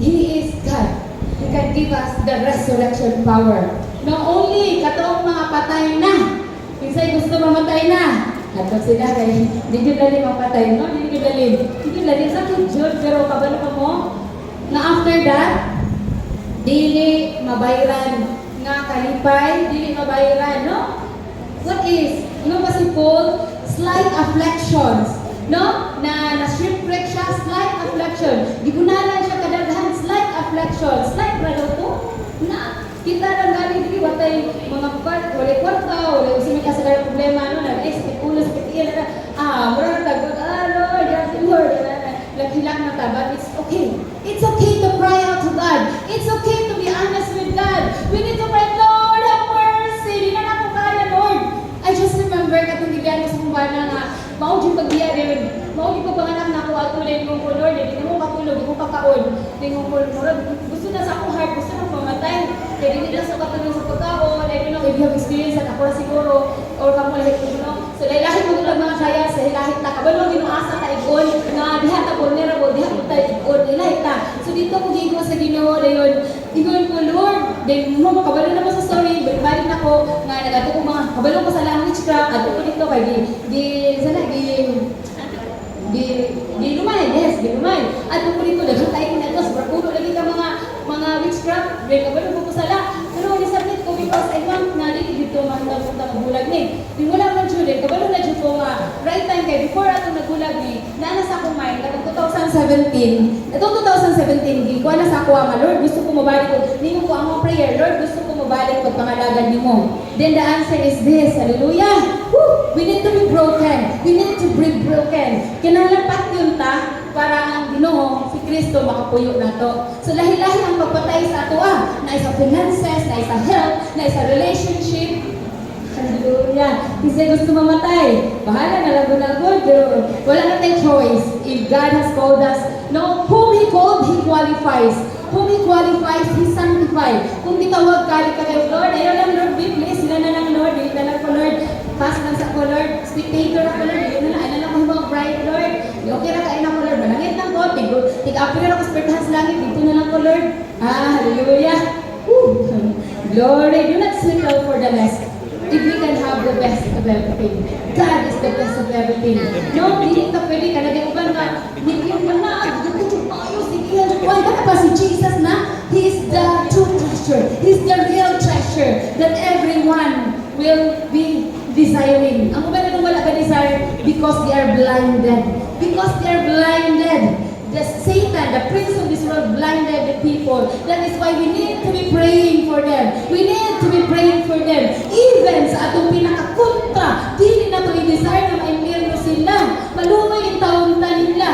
He is God. He can give us the resurrection power. Not only katong mga patay na. Kinsay gusto mamatay na. Ato sila kay hindi dali mapatay, no? Hindi dali sa jud pero kabalo ka mo na after that dili mabayran nga kalipay, dili mabayran, no? What is? Ano ba si Paul? Slight afflictions. No? Na shipwreck siya, slight affliction. Gigunalan siya kadaghan, slight affliction. Slight ba daw to? Na kita lang galing dili watay mga walay kwarta, walay usi may kasagaran problema no, nag-expect ulo sa kitiyan na mura tagod, Lord, Lord, laghilak na ta, but it's okay. It's okay to cry out to God. It's okay to be honest with God. We need to pray, Lord, have mercy. Di na ako kaya, Lord. I just remember katong gibiyan sa kumbana nga mao di pagbiya rin. Mao di pagpanganak na ako ato din ko, Lord, di mo katulog, di mo kakaon. Di mo murag gusto na sa akong heart, gusto na mamatay. Kaya di na sa katulog sa pagkaon. I don't know if you have experience at ako na siguro or kamo lahit ko no. So lahit mo lang mga kaya sa lahit ta kabalo ginuasa ta igon nga diha ta vulnerable, diha ta igon lahit ta. So dito ko gigo sa Ginoo dayon. Igon ko, Lord, then mo kabalo na mo sa story, balik na ko nga nagato ko mga kabalo ko sa language craft at ko dito kay di lumay. At ko dito daghang kay ko na sa puno lagi ka mga witchcraft, then kabalo ko sala. Pero ni submit ko because I want na dito punta bulag ni. Di wala man jud kabalo na jud ko nga right time kay before ato nagbulag ni naa sa akong mind katong 2017. Itong 2017 gi kuha na sa ako nga Lord, gusto ko mabalik ko nimo ko ang prayer, Lord, gusto ko mabalik pag pangalagan nimo. Then the answer is this. Hallelujah. Woo! We need to be broken. We need to be broken. Kinahanglan yun ta para ang Ginoo si Kristo makapuyo nato. So lahi-lahi ang pagpatay sa ato na isa finances, na isa health, na isa relationship. Hallelujah. Kasi gusto mamatay. Bahala na lago-lago. Pero wala natin choice. If God has called us, no, whom He called, He qualifies. Whom He qualifies, He sanctifies. Kung titawag ka, di ka kayo, Lord, ayaw lang, Lord, be please, sila na lang, Lord. spectator ako, Lord. Yun na lang ako mga bright, Lord. Okay na kain ako, Lord. Malangit lang ko. Tig-apir ako spiritual langit. Dito na lang ko, Lord. Hallelujah. Woo. Glory. Do not settle for the less. If we can have the best of everything. God is the best of everything. No, hindi ka pwede ka. Nag-iuban ka. Hindi ka na. Why ka pa si Jesus na? He is the true treasure. He is the real treasure that everyone will be desiring. Ang mga nang wala ka desire because they are blinded. Because they are blinded. The Satan, the prince of this world, blinded the people. That is why we need to be praying for them. We need to be praying for them. Even sa atong pinakakontra, dili na to i-desire na ma-impierno sila. Malumay yung taon na nila.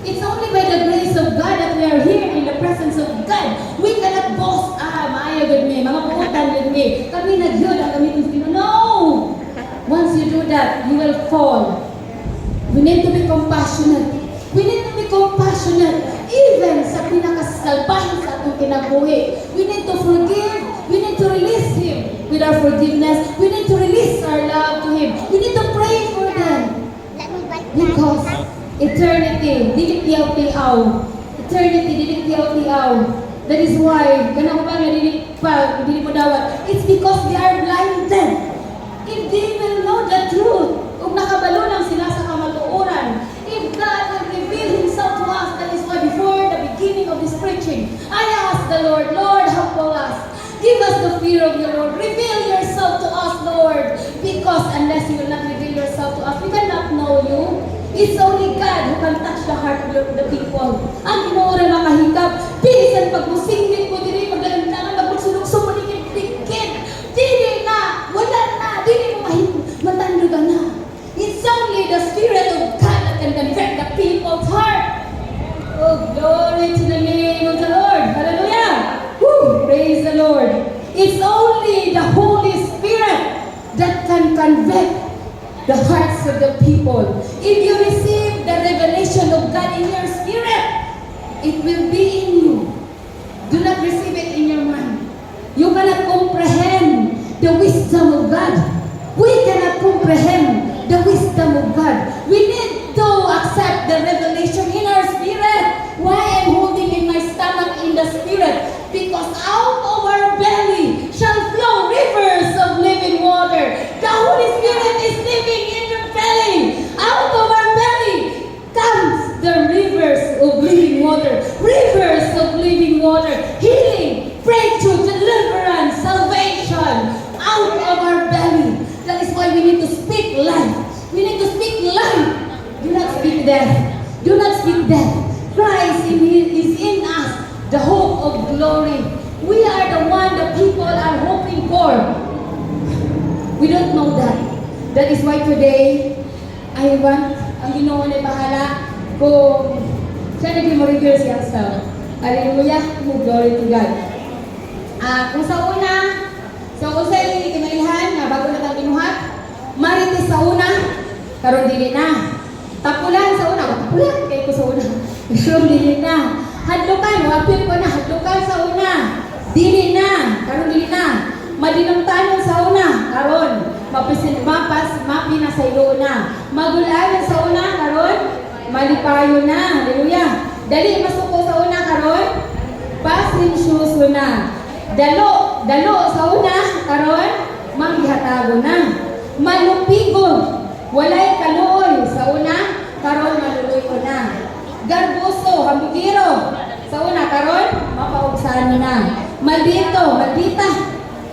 It's only by the grace of God that we are here in the presence of God. We cannot boast, maayo good me, mga puutan good me. Kami nagyod ang gamitin sila. No! Once you do that, you will fall. We need to be compassionate. We need to be compassionate even sa pinakasalbahin sa atong kinabuhi. We need to forgive. We need to release Him with our forgiveness. We need to release our love to Him. We need to pray for them. Because eternity, dili tiyaw-tiyaw. Eternity, dili tiyaw-tiyaw. That is why, ganun ba nga dili mo dawat. It's because they are blinded. If they will know the truth, kung nakabalo lang sila sa kamatuoran, if God will reveal Himself to us, that is why before the beginning of this preaching, I asked the Lord, Lord, help us. Give us the fear of your Lord. Reveal yourself to us, Lord. Because unless you will not reveal yourself to us, we cannot know you. It's only God who can touch the heart of the people. Ang inuura makahikap, bisan pag-musingin mo dili, maglalantangan, magsulog-sog, malikit-likit. Dili na, wala na, dili mo matanduga na. It's only the Spirit of God that can convert the people's heart. Oh, glory to the name of the Lord. Hallelujah. Woo, praise the Lord. It's only the Holy Spirit that can convert the hearts of the people. If you receive the revelation of God in your spirit, it will be in you. Do not receive it in your mind. You cannot comprehend the wisdom of God. We cannot comprehend the wisdom of God. We need to accept the revelation in our spirit. Why I'm holding in my stomach in the spirit? Because out of our belly shall flow rivers of living water. The Holy Spirit is living in your belly. Out of our belly comes the rivers of living water. Rivers of living water. Healing, breakthrough, deliverance, salvation. Out of our belly. That is why we need to speak life. We need to speak life. Do not speak death. Do not speak death. Christ is in us, the hope of glory. We are the one that people are hoping for. We don't know that. That is why today, I want, ang Ginoo na bahala kung siya nag-reveal siya sa hallelujah, glory to God. Kung sa una, so kung sa kinaihan, bago na tayo kinuhat, marites sa una, karon dili na. Tapulan sa una, tapulan kayo ko sa una. Karon dili na. Hadlukan, wapil ko na, hadlukan sa una. Dili na, karon dili na. Madinamtanon sa una, karon. Mapi na sa ilo na. Magulayan sa una, karon. Malipayo na, hallelujah. Dali masuko sa una, karon. Passing shoes una. Dalo sa una, karon. Manghihatago na. Malupigo. Walay kaluoy sa una, karon maluloy ko na. Garbuso, hambugiro. Sa una, karon, mapaugsan na. Maldita.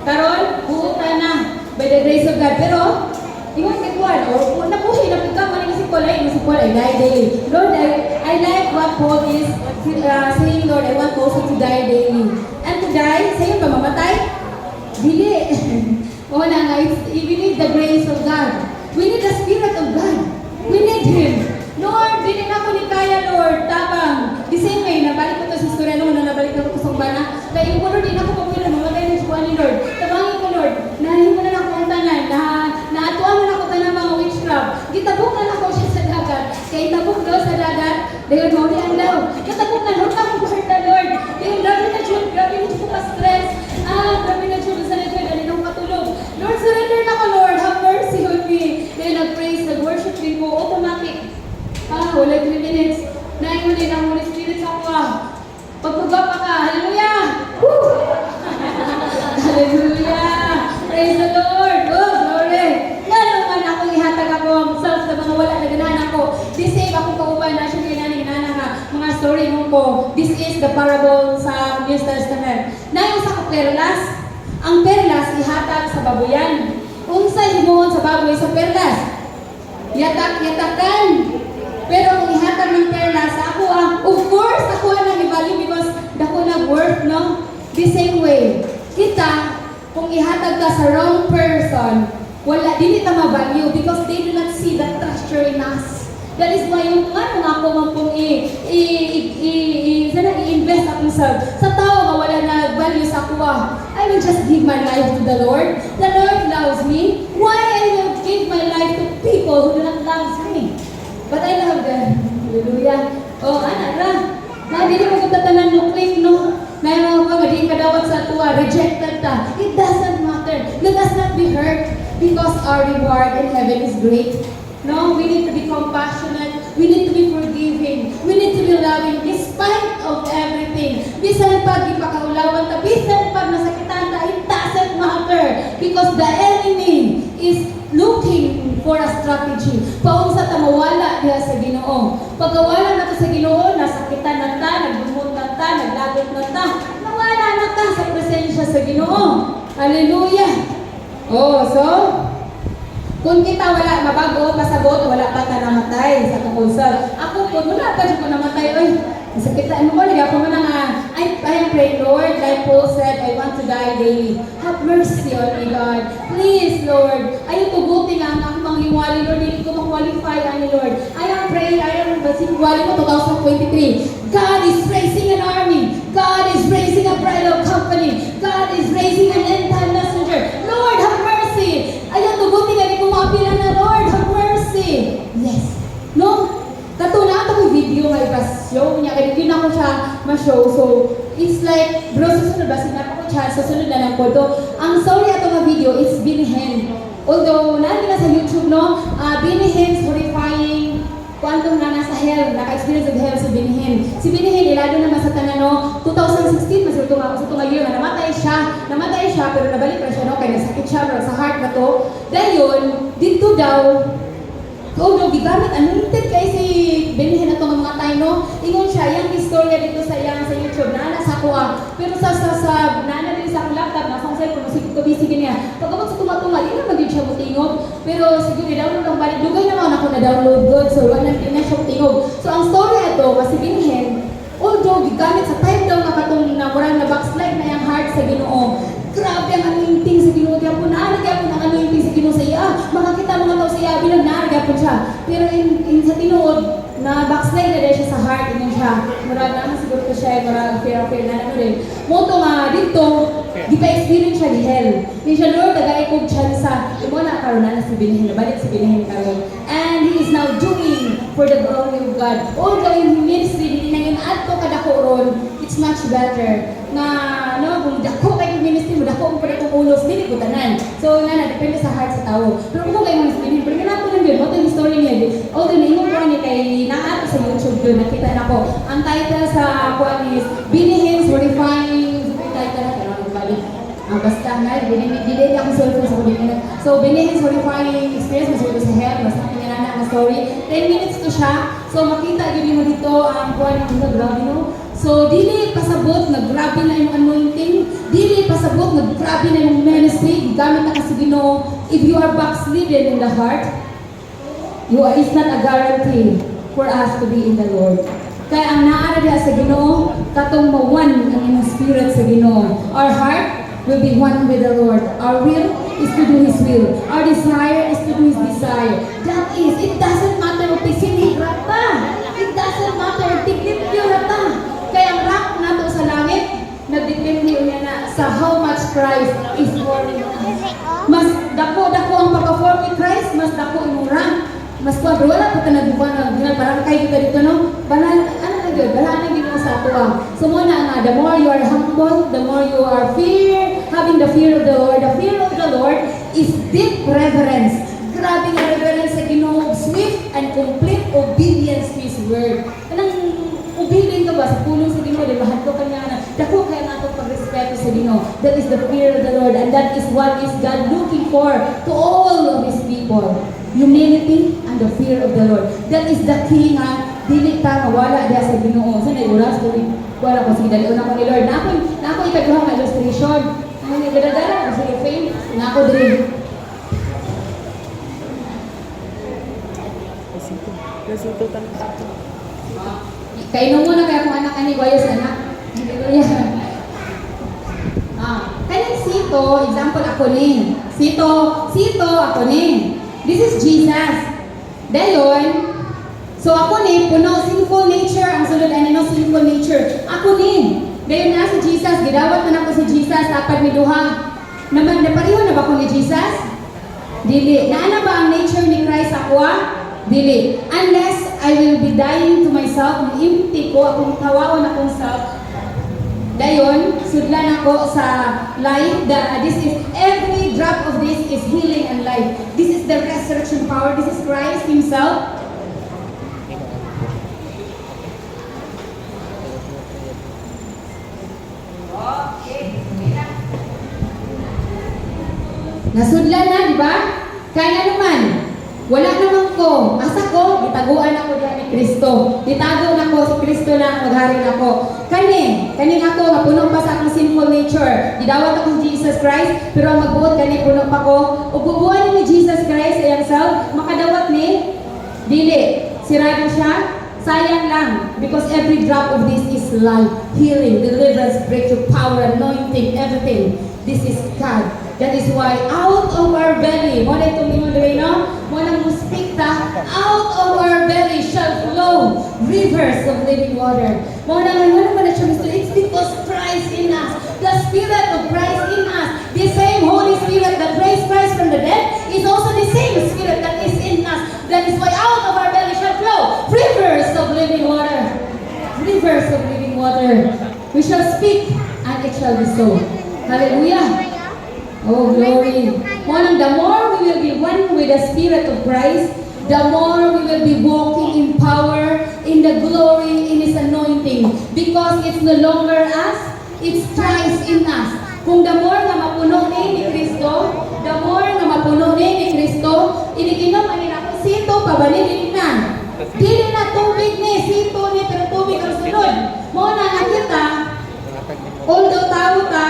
Karon, buutan na. By the grace of God. Pero, iwan kikuan, o nabuhi, napigam, masipol, I die daily. Lord, I like what Paul is saying, Lord, I want also to die daily. And to die, sa'yo ba mamatay? Dili. Wala nga, we need the grace of God. We need the Spirit of God. We need Him. Lord, dili na ako ni kaya, Lord. Tabang. The same way, nabalik ko to sa istorya noon na nabalik ko sa bana. Kaya yung Lord, di na ako pamilya. Mamatay na siya ni Lord. Tabangin ko, Lord. Nahin mo na ako ang tanan. Naatuan mo na ako tanan mga witchcraft. Gitabok na ako siya sa dagat. Kaya itabok daw sa dagat. Dahil mo ang daw. Katabok na, Lord, ako Lord, Lord. Dahil grabe na siya. Grabe na siya pa-stress. Grabe na siya sa nito. Dahil nang matulog. Lord, surrender na ko, Lord. Have mercy on me. Dahil nag-praise the Praise the Lord. Oh, glory. Nga naman ako ihatag ako ang self sa mga wala na ganahan ako. This same ako kauban na siya ganahan nga mga story mo ko. This is the parable sa New Testament. Nayon sa perlas, ang perlas ihatag sa baboyan. Unsa himuon sa baboy sa perlas? Yatak-yatakan. Pero kung ihatag ng perlas sa ako, of course, ako ang nag-value because dako nag-worth, no? The same way, kita, kung ihatag ka sa wrong person, wala, dili ta ma-value because they do not see the treasure in us. That is why yung ako man pong i-invest ako sa tao nga wala na value sa kuha. I will just give my life to the Lord. The Lord loves me. Why I will give my life to people who do not love me? But I love them. Hallelujah. Oh, anak ra. Na dili mo kutatanan no quick no. Na yung mga di kadawat sa tuwa, rejected ta. It doesn't matter. Let us not be hurt because our reward in heaven is great. No, we need to be compassionate. We need to be forgiving. We need to be loving despite of everything. Bisan pag ipakaulawan ta, bisan pag nasakitan ta, it doesn't matter because the enemy is looking for a strategy. Paunsa ta mawala diha sa Ginoo. Pagkawala na ta sa Ginoo, nasakitan na ta, nagbumot na ta, naglagot na ta, nawala na ta sa presensya sa Ginoo. Hallelujah. Oh, so kung kita wala mabago, pasabot, wala pa ta namatay sa kakusap. Ako po, wala pa dyan ko namatay. Oy, nasakitan mo, lagi ako nga, I pray, Lord, like Paul said, I want to die daily. Have mercy on me, God. Please, Lord. Ayaw tugutin ang akong mangiwali, Lord. Hindi ko ma-qualify, Lord. I am praying, wali mo 2023. God is raising an army. God is raising a bridal company. God is raising an end-time messenger. Lord, have mercy. Ayaw tugutin, hindi ko mapilan na, Lord, have mercy. Yes. No? Katuna ito ko video nga ipas-show niya. Kaya yun ako siya ma-show. So, it's like, bro, susunod ba? Sinapa ko siya, susunod na lang po ito. Ang story ito nga video is Binihen. Although, nandun na sa YouTube, no? Binihen's horrifying kwantong na nasa hell. Naka-experience of hell si Binihen. Si Binihen, ilado naman sa tanan, no? 2016, mas ito nga year na namatay siya, pero nabalik na siya, no? Kaya nasakit siya, pero sa heart na to. Dahil yun, dito daw, gigamit, anointed kay si Binihen na itong mga tayo, no? Ingon siya, yung istorya dito sa YouTube, nana sa kuha. Pero sa nana din sa akong laptop, nasa akong cellphone, masipit ko busy ganyan. Pagkabot sa tumatuma, di naman din siya mutingog. Pero siguro, download ang balik. Lugay naman ako na download good, so wala din na siya mutingog. So ang story ito, kasi Binihen, although gigamit sa time daw na katong na backslide na yung heart sa Ginoo. Grabe ang anointing sa Ginoo. Diyan po naaragyan po ng anointing sa Ginoo sa iya. Makakita mga tao sa iya, bilang naaragyan po siya. Pero in sa tinuod, na backslide na siya sa heart, yun siya. Murag naman siguro ko siya, murag fear na naman din. Moto nga dito, di pa experience siya di hell. Hindi siya, Lord, nagay kong chansa. Imo na karoon na si Binihen, nabalik si Binihen karoon. And he is now doing for the glory of God. Although in ministry, hindi na yun ato kadako ron, it's much better na, no, kung dako kayo ministry mo, dako kung pala kong ulos, hindi ko tanan. So, depende sa heart sa tao. Pero kung kayo ministry, pero ganap ko lang yun, moto yung story niya. Although, naingon ko ni kay naato sa YouTube doon, nakita na ko. Ang title sa kuwan is Binihen's Horrifying, title na, pero ano balik. Basta nga, dinili ako cellphone sa kunin. So, Binihen's Horrifying Experience, mas sa hell, basta pinanana ang story. 10 minutes to siya. So, makita yun mo dito, ang kuwan yung grabe, no? So, dili pasabot, naggrabe na yung anointing. Dili pasabot, naggrabe na yung ministry. Gamit na kasi Ginoo. If you are backslidden in the heart, it's not a guarantee for us to be in the Lord. Kaya ang naara diha sa Ginoo, katong ma-one ang inyong spirit sa Ginoo. Our heart will be one with the Lord. Our will is to do His will. Our desire is to do His desire. That is, it doesn't matter kung pisini rata. It doesn't matter, tiklit yun rata. Kaya ang rank nato sa langit, nagdepende niya na sa how much Christ is forming us. Mas dako ang pagka-form ni Christ, mas dako yung rank. Mas kuwa, wala po ito nagbubuan na parang kayo kita dito, no? Banal, ano na yun? Bala na ginawa sa ato. So muna nga, the more you are humble, the more you are having the fear of the Lord. The fear of the Lord is deep reverence. Grabe nga reverence sa Ginoo, swift and complete obedience to His word. Anong obedient ka ba sa pulong sa Ginoo? Di ba? Hadto kanya na, dako kaya nato pag-respect respeto sa Ginoo. That is the fear of the Lord, and that is what is God looking for to all of His people. Humility and the fear of the Lord. That is the key nga, dili ta mawala diha sa Ginoo. Sa oras ko wala ko sige dali una ko ni Lord. Na ako ikaduha nga illustration. Ang nagdadala ko sa fame, na ako diri. Kainom mo na kaya kung anak ani guayos anak. Hallelujah. Kaning sito, example ako ni. Sito ako ni. This is Jesus. Dayon, so ako ni puno sinful nature, ang sulod ani no sinful nature. Ako ni. Dayon na si Jesus, gidawat man ako si Jesus dapat mi duha. Naman napareho na ba ko ni Jesus? Dili. Naana ba ang nature ni Christ ako? Dili. Unless I will be dying to myself, empty ko, akong tawawon akong self. Dayon, sudlan ako sa life. This is, every drop of this is healing and life. This is the resurrection power. This is Christ Himself. Nasudlan na, di ba? Kaya naman. Wala naman ko. Asa ko? Itaguan ako diyan ni Kristo. Itago na ko si Kristo na maghari na ko. Kani ako nga puno pa sa akong sinful nature. Gidawat ako si Jesus Christ, pero ang magbuot kani puno pa ko. Ug bubuan ni Jesus Christ sa iyang self, makadawat ni dili. Sirado siya. Sayang lang because every drop of this is life, healing, deliverance, breakthrough, power, anointing, everything. This is God. That is why out of our belly, mo na itong imo diri no? Mo nang speak ta, out of our belly shall flow rivers of living water. Mo na siya gusto. It's because Christ in us, the Spirit of Christ in us, the same Holy Spirit that raised Christ from the dead is also the same Spirit that is in us. That is why out of our belly shall flow rivers of living water. Rivers of living water. We shall speak and it shall be so. Hallelujah. Oh, glory. The more we will be one with the Spirit of Christ, the more we will be walking in power, in the glory, in His anointing. Because it's no longer us, it's Christ in us. Kung the more na mapuno ni Kristo, the more na mapuno ni Kristo, iniginom anin ako, sito, pabalinin na. Dili na tubig ni, sito ni, pero tubig ang sunod. Mo na nakita, although tao ta,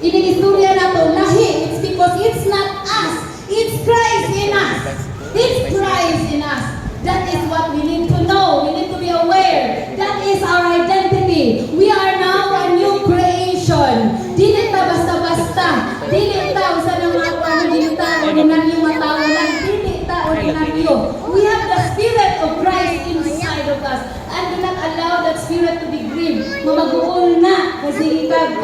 inigistorya na to, lahi. It's because it's not us. It's Christ in us. It's Christ in us. That is what we need to know. We need to be aware. That is our identity. We are now a new creation. Dili ta basta-basta. Dili ta usa na mga dili ta ordinaryo matao lang. Dili ta ordinaryo. We have the Spirit of Christ inside of us. And do not allow that Spirit to be grieved. Mamaguol na kasi ikag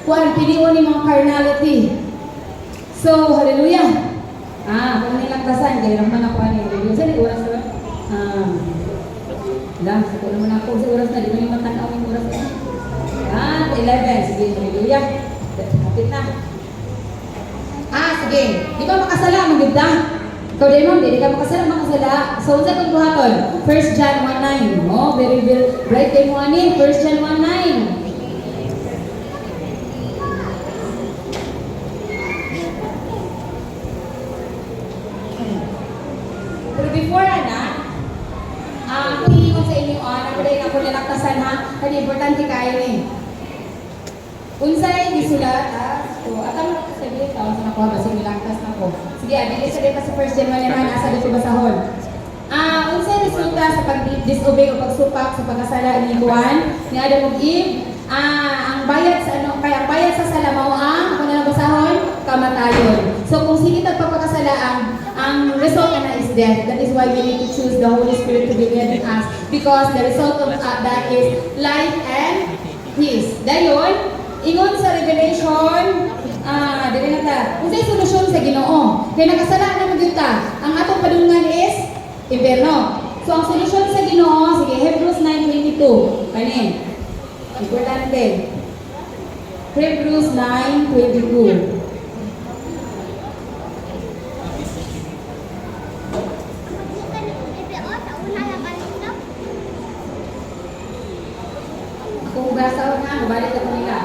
kuan pilion ni mga carnality. So, hallelujah. Kung nilagtasan, kaya naman ako ani. Sa oras na. Sa naman ako sa oras na, di ko naman tanaw yung oras na. 11. Sige, hallelujah. Kapit na. Sige. Di ba makasala, maganda? Ikaw din ma'am, di ka makasala. So, unsa kong buhaton? 1 John 1:9. Very bright kayo mo ani. 1 John 1:9. Pero before kung iingon sa inyo, ako dahil ako nilaktasan ha, kaya importante kayo ni. Unsay gisulat, so, atang sabi, tawag sa nakuha, basta nilaktas na ko. Sige, dili sa dito sa 1 John 1:9, asa dito basahon. Unsay resulta sa pag-disobey o pagsupak sa pagkasala ni Juan, ni Adam ug Eve, ang bayad sa kaya ang bayad sa sala mao ang kung ano basahon, kamatayon. So kung sige pagpapakasala ang result na is death. That is why we need to choose the Holy Spirit to be within us because the result of that is life and peace. Dayon, ingon sa Revelation, dili na ta. Unsay solusyon sa Ginoo? Kay nakasala na magyud ta. Ang atong padunggan is impierno. So ang solusyon sa Ginoo, sige, Hebrews 9:22. Kanin. Importante. Hebrews 9:22. Kung basa na, balik ako nila.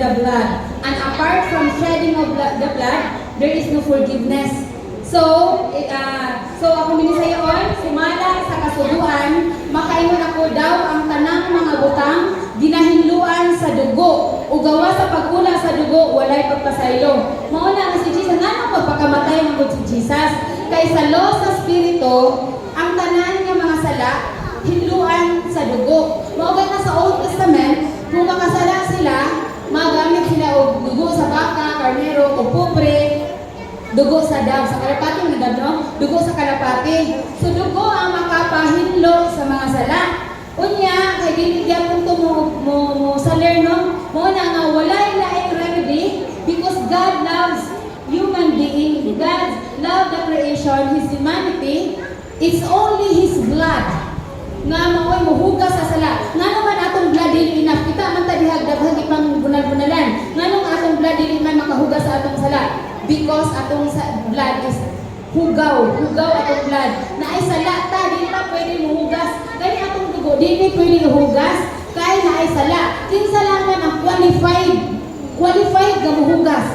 the blood. And apart from shedding of the blood, there is no forgiveness. So, ako minisayon, sumala sa kasuduan, makaingon ako daw ang tanang mga butang, ginahinluan sa dugo, ugawa sa pagkula sa dugo, walay pagpasaylo. Mauna nga si Jesus, nga magpakamatay ng si Jesus, kay sa law sa spirito, ang tanan nga mga sala, hinluan sa dugo. Maugay na sa Old Testament, kung makasala sila, magamit sila og dugo sa baka, karnero, o pupre, dugo sa daw, sa kalapati, dugo sa kalapati. So dugo ang makapahinlo sa mga sala. Unya, kay dinigyan kung ito mo saler, no? Mo na nga, walay laing remedy because God loves human being. God loves the creation, His humanity. It's only His blood nga maoy muhugas sa sala. Nga naman atong blood dili enough. Kita man ta dihag daghang ipang bunal-bunalan. Nga nung atong blood dili man makahugas sa atong sala. Because atong blood is hugaw atong blood. Na ay sala ta dili pa pwede muhugas. Kani atong dugo dili pwede hugas kay na ay sala. Kinsa lang man ang qualified nga muhugas.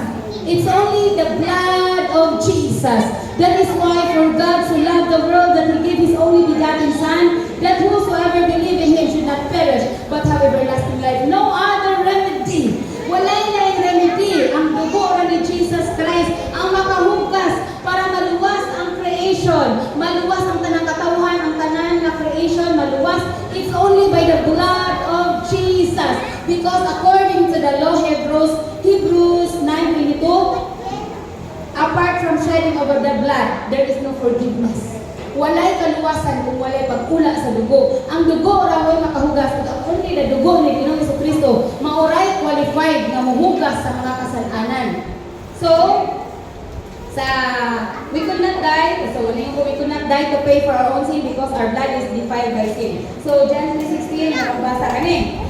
It's only the blood of Jesus. That is why for God so loved the world that He gave His only begotten Son, that whosoever believe in Him should not perish, but have everlasting life. No other remedy. Walay na yung remedy. Ang dugo ra ni Jesus Christ ang makahugas para maluwas ang creation. Maluwas ang tanang katawhan, ang tanan na creation, maluwas. It's only by the blood of Jesus. Because according to the law, Hebrews 9:22, apart from shedding over the blood, there is no forgiveness. Walay kaluwasan kung walay pagkula sa dugo. Ang dugo raw ay makahugas. Only the dugo ni Ginoong Jesucristo mauray qualified na muhugas sa mga kasalanan. So, we could not die. So, we could not die to pay for our own sin because our blood is defiled by sin. So, John 3:16, nakabasa kani.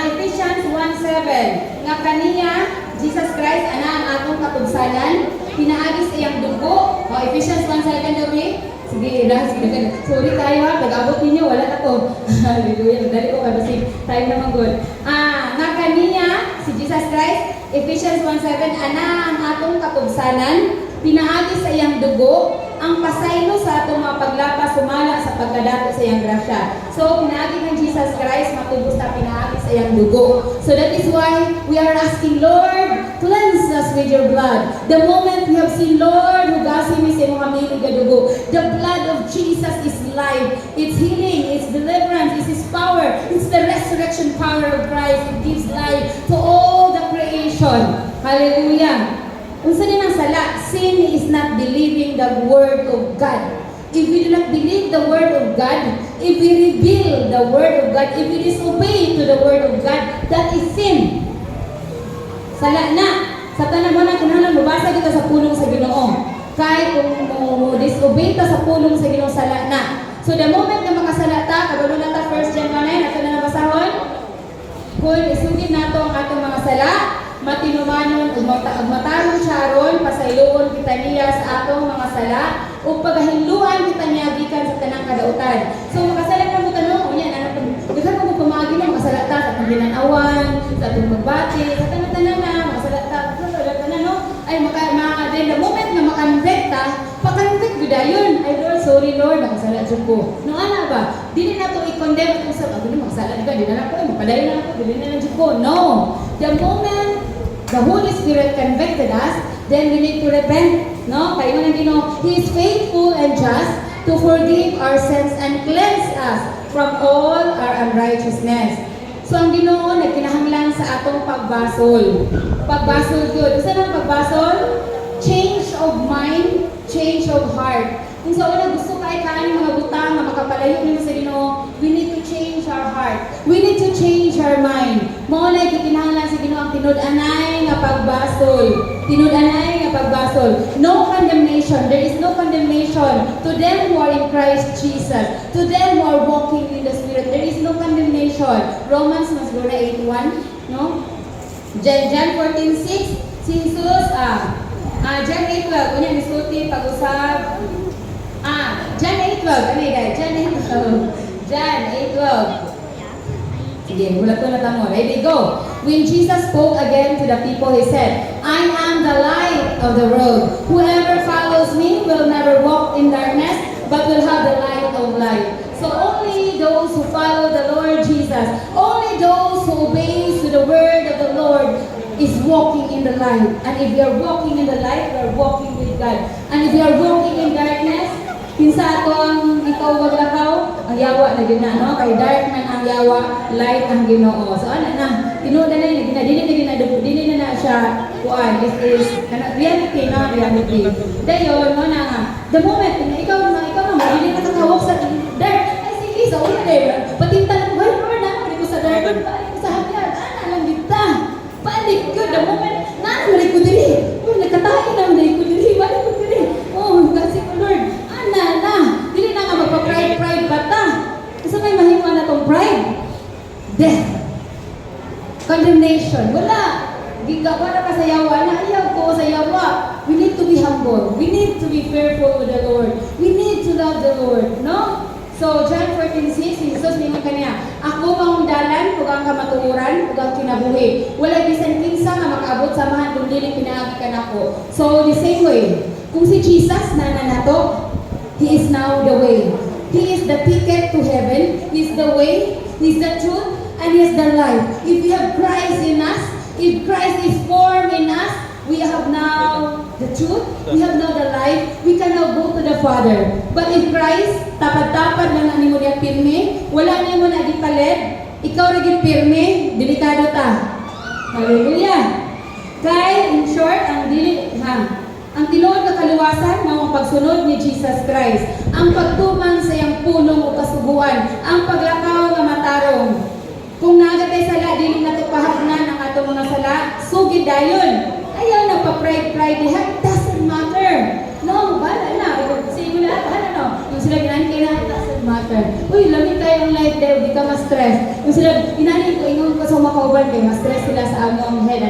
Ephesians 1:7, nga kaniya Jesus Christ ana ang atong katugsanan, pinaagi sa iyang dugo. Ephesians 1:7 dabi. Sige, sorry tayo ha, pag-abot ninyo, wala ako. Hallelujah, madali ko kasi time naman good. Nga kaniya si Jesus Christ, Ephesians 1:7, ana ang atong katugsanan, pinaagi sa iyang dugo, ang pasaylo sa atong mga paglapas sumala sa pagkadato sa iyang grasya. So, pinaagi ng Jesus Christ, matubos na pinaagi sa iyang dugo. So, that is why we are asking, Lord, cleanse us with your blood. The moment we have seen, Lord, hugasin mi sa imong hamilig nga dugo. The blood of Jesus is life. It's healing, it's deliverance, it's His power. It's the resurrection power of Christ. It gives life to all the creation. Hallelujah. Unsa din ang sala? Sin is not believing the word of God. If we do not believe the word of God, if we reveal the word of God, if we disobey to the word of God, that is sin. Sala na. Sa tanan mo na kinahanglan mabasa kita sa pulong sa Ginoo. Kay kung mo disobey ta sa pulong sa Ginoo, sala na. So the moment na makasala ta, kabalo na ta 1 John 1:9, ato na nabasahon. Kung isugid nato ang atong mga sala, matinumanon ug matarong siya ron, pasayloon kita niya sa atong mga sala ug pagahinluan kita niya gikan sa tanang kadautan. So makasala ka mo tanong unya na daghan mo pamaagi na makasala ta sa paglinanawan, sa atong pagbati, sa tanan-tanan na makasala ta tanan no ay then the moment na makanvek ta, pakanvek gud ayon. Ay Lord, sorry Lord, makasala jud ko. No ana ba? Dili na to i-condemn kung sa ako makasala ka, dili na ako, mapadayon na ako, dili na jud ko. No. The moment the Holy Spirit convicted us, then we need to repent. No? Kaya mo Ginoo, He is faithful and just to forgive our sins and cleanse us from all our unrighteousness. So ang Ginoo nagkinahanglan sa atong pagbasol. Pagbasol yun. Isa ng pagbasol? Change of mind, change of heart. Kung sa una gusto ka ikain mga butang na makapalayo nimo sa Ginoo, we need to change our heart. We need to change our mind. Mao na gikinahanglan sa Ginoo ang tinud-anay nga pagbasol. Tinud-anay nga pagbasol. No condemnation. There is no condemnation to them who are in Christ Jesus. To them who are walking in the Spirit. There is no condemnation. Romans mas gura 8:1, no? John 14:6, si Jesus John 8:12, kunya nisulti pag-usab. John 8:12, ano yun? John 8:12. Sige, mula to na tamo. Ready, go! When Jesus spoke again to the people, he said, I am the light of the world. Whoever follows me will never walk in darkness, but will have the light of life. So only those who follow the Lord Jesus, only those who obey to the word of the Lord is walking in the light. And if you are walking in the light, you are walking with God. And if you are walking in darkness, kinsa ato ang ikaw maglakaw, ang yawa na yun na, no? Kay dark man ang yawa, light ang Ginoo. So ano na, tinuda na yun, dili na siya kuan. This is reality, no? Reality. Dayon, mo na nga, the moment na ikaw dili na kakawak sa dark, ay sige, sa una day, patinta na, why more na, ko sa dark, balik ko sa hapyan, lang kita. Balik ko, the moment, balik ko diri. Nagkatahin na, balik ko diri. Oh, kasi ko, Lord, dili na nga magpa-pride bata. Kasi may mahiwa na tong pride. Death. Condemnation. Wala. Wala ka sa yawa. Ayaw ko sa yawa. We need to be humble. We need to be fearful with the Lord. We need to love the Lord. No? So, John 14:6, Jesus ningon kaniya, ako maungdalan, kung ang kamatuoran, kung ang kinabuhi. Wala bisan kinsa nga makaabot sa mahan kung dili pinaagi ka nako. So, the same way, kung si Jesus na nato, He is now the way. He is the ticket to heaven. He is the way, He is the truth, and He is the life. If we have Christ in us, if Christ is formed in us, we have now the truth, we have now the life, we can now go to the Father. But if Christ, tapad-tapad lang ang nimo niya pirme, wala nimo na gipalit, ikaw ra gid pirme, delikado ta. Hallelujah. Kay, in short, ang tinuod nga kaluwasan mao ang pagsunod ni Jesus Christ. Ang pagtuman sa iyang pulong o kasuguan, ang paglakaw nga matarong. Kung nagatay sala, dili nato pahagnan ang atong mga sala, sugid dayon. Ayaw na pa-pride, it doesn't matter. No, bala na. Sige na, bala no. Yung sila ginankin na, it doesn't matter. Uy, lamig tayo ang life there, di ka ma-stress. Yung sila, inanin ko, ingon ko sa makauban kayo, ma-stress sila sa among head.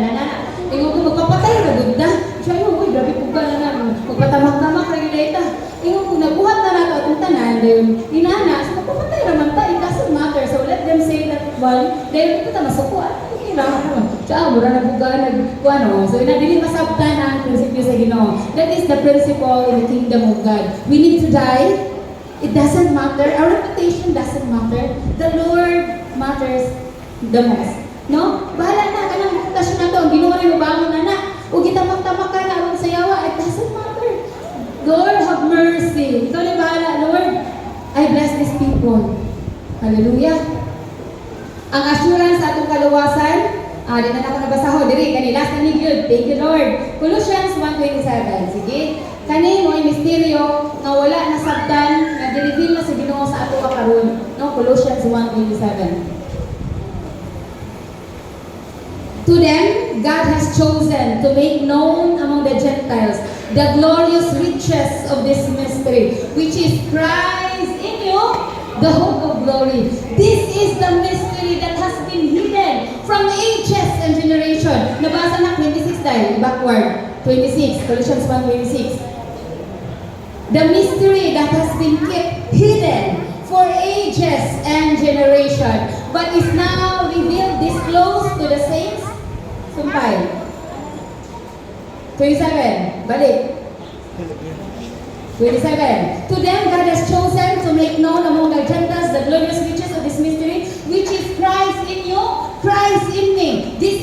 Ingon ko, magpapatay na gunda. Siya yun, uy, grabe po ka na namin. Magpatamak-tamak, regulata. Ingon ko, nabuhat na nato atong tanan. Inana, so magpapatay naman tayo, it doesn't matter. So let them say that one, dahil ito ta masukuan. Siya, mura na buga, So, dili masabtan ang prinsipyo sa Ginoo. That is the principle in the kingdom of God. We need to die. It doesn't matter. Our reputation doesn't matter. The Lord matters the most. No? Bahala na, kanang reputasyon na to. Ang Ginoo rin mabangon na na. O gitamak-tamak ka na aron sa yawa. It doesn't matter. Lord, have mercy. Ikaw na bahala, Lord. I bless these people. Hallelujah. Ang assurance sa atong kaluwasan, di na ako nabasaho, diri, kani, last na ni good. Thank you, Lord. Colossians 1:27. Sige. Kani mo ay misteryo nga wala na sabtan, nga dinivil na sa Ginoo sa ato karon. No, Colossians 1:27. To them, God has chosen to make known among the Gentiles the glorious riches of this mystery, which is Christ in you, the hope of glory. This is the mystery that has been hidden from ages and generation. Nabasa na 26 tayo, backward. 26, Colossians 1:26. The mystery that has been kept hidden for ages and generation, but is now revealed, disclosed to the saints. Sumpay. 27, balik. 27. To them God has chosen to make known among the Gentiles the glorious riches of this mystery, which is Christ in you, Christ in me. This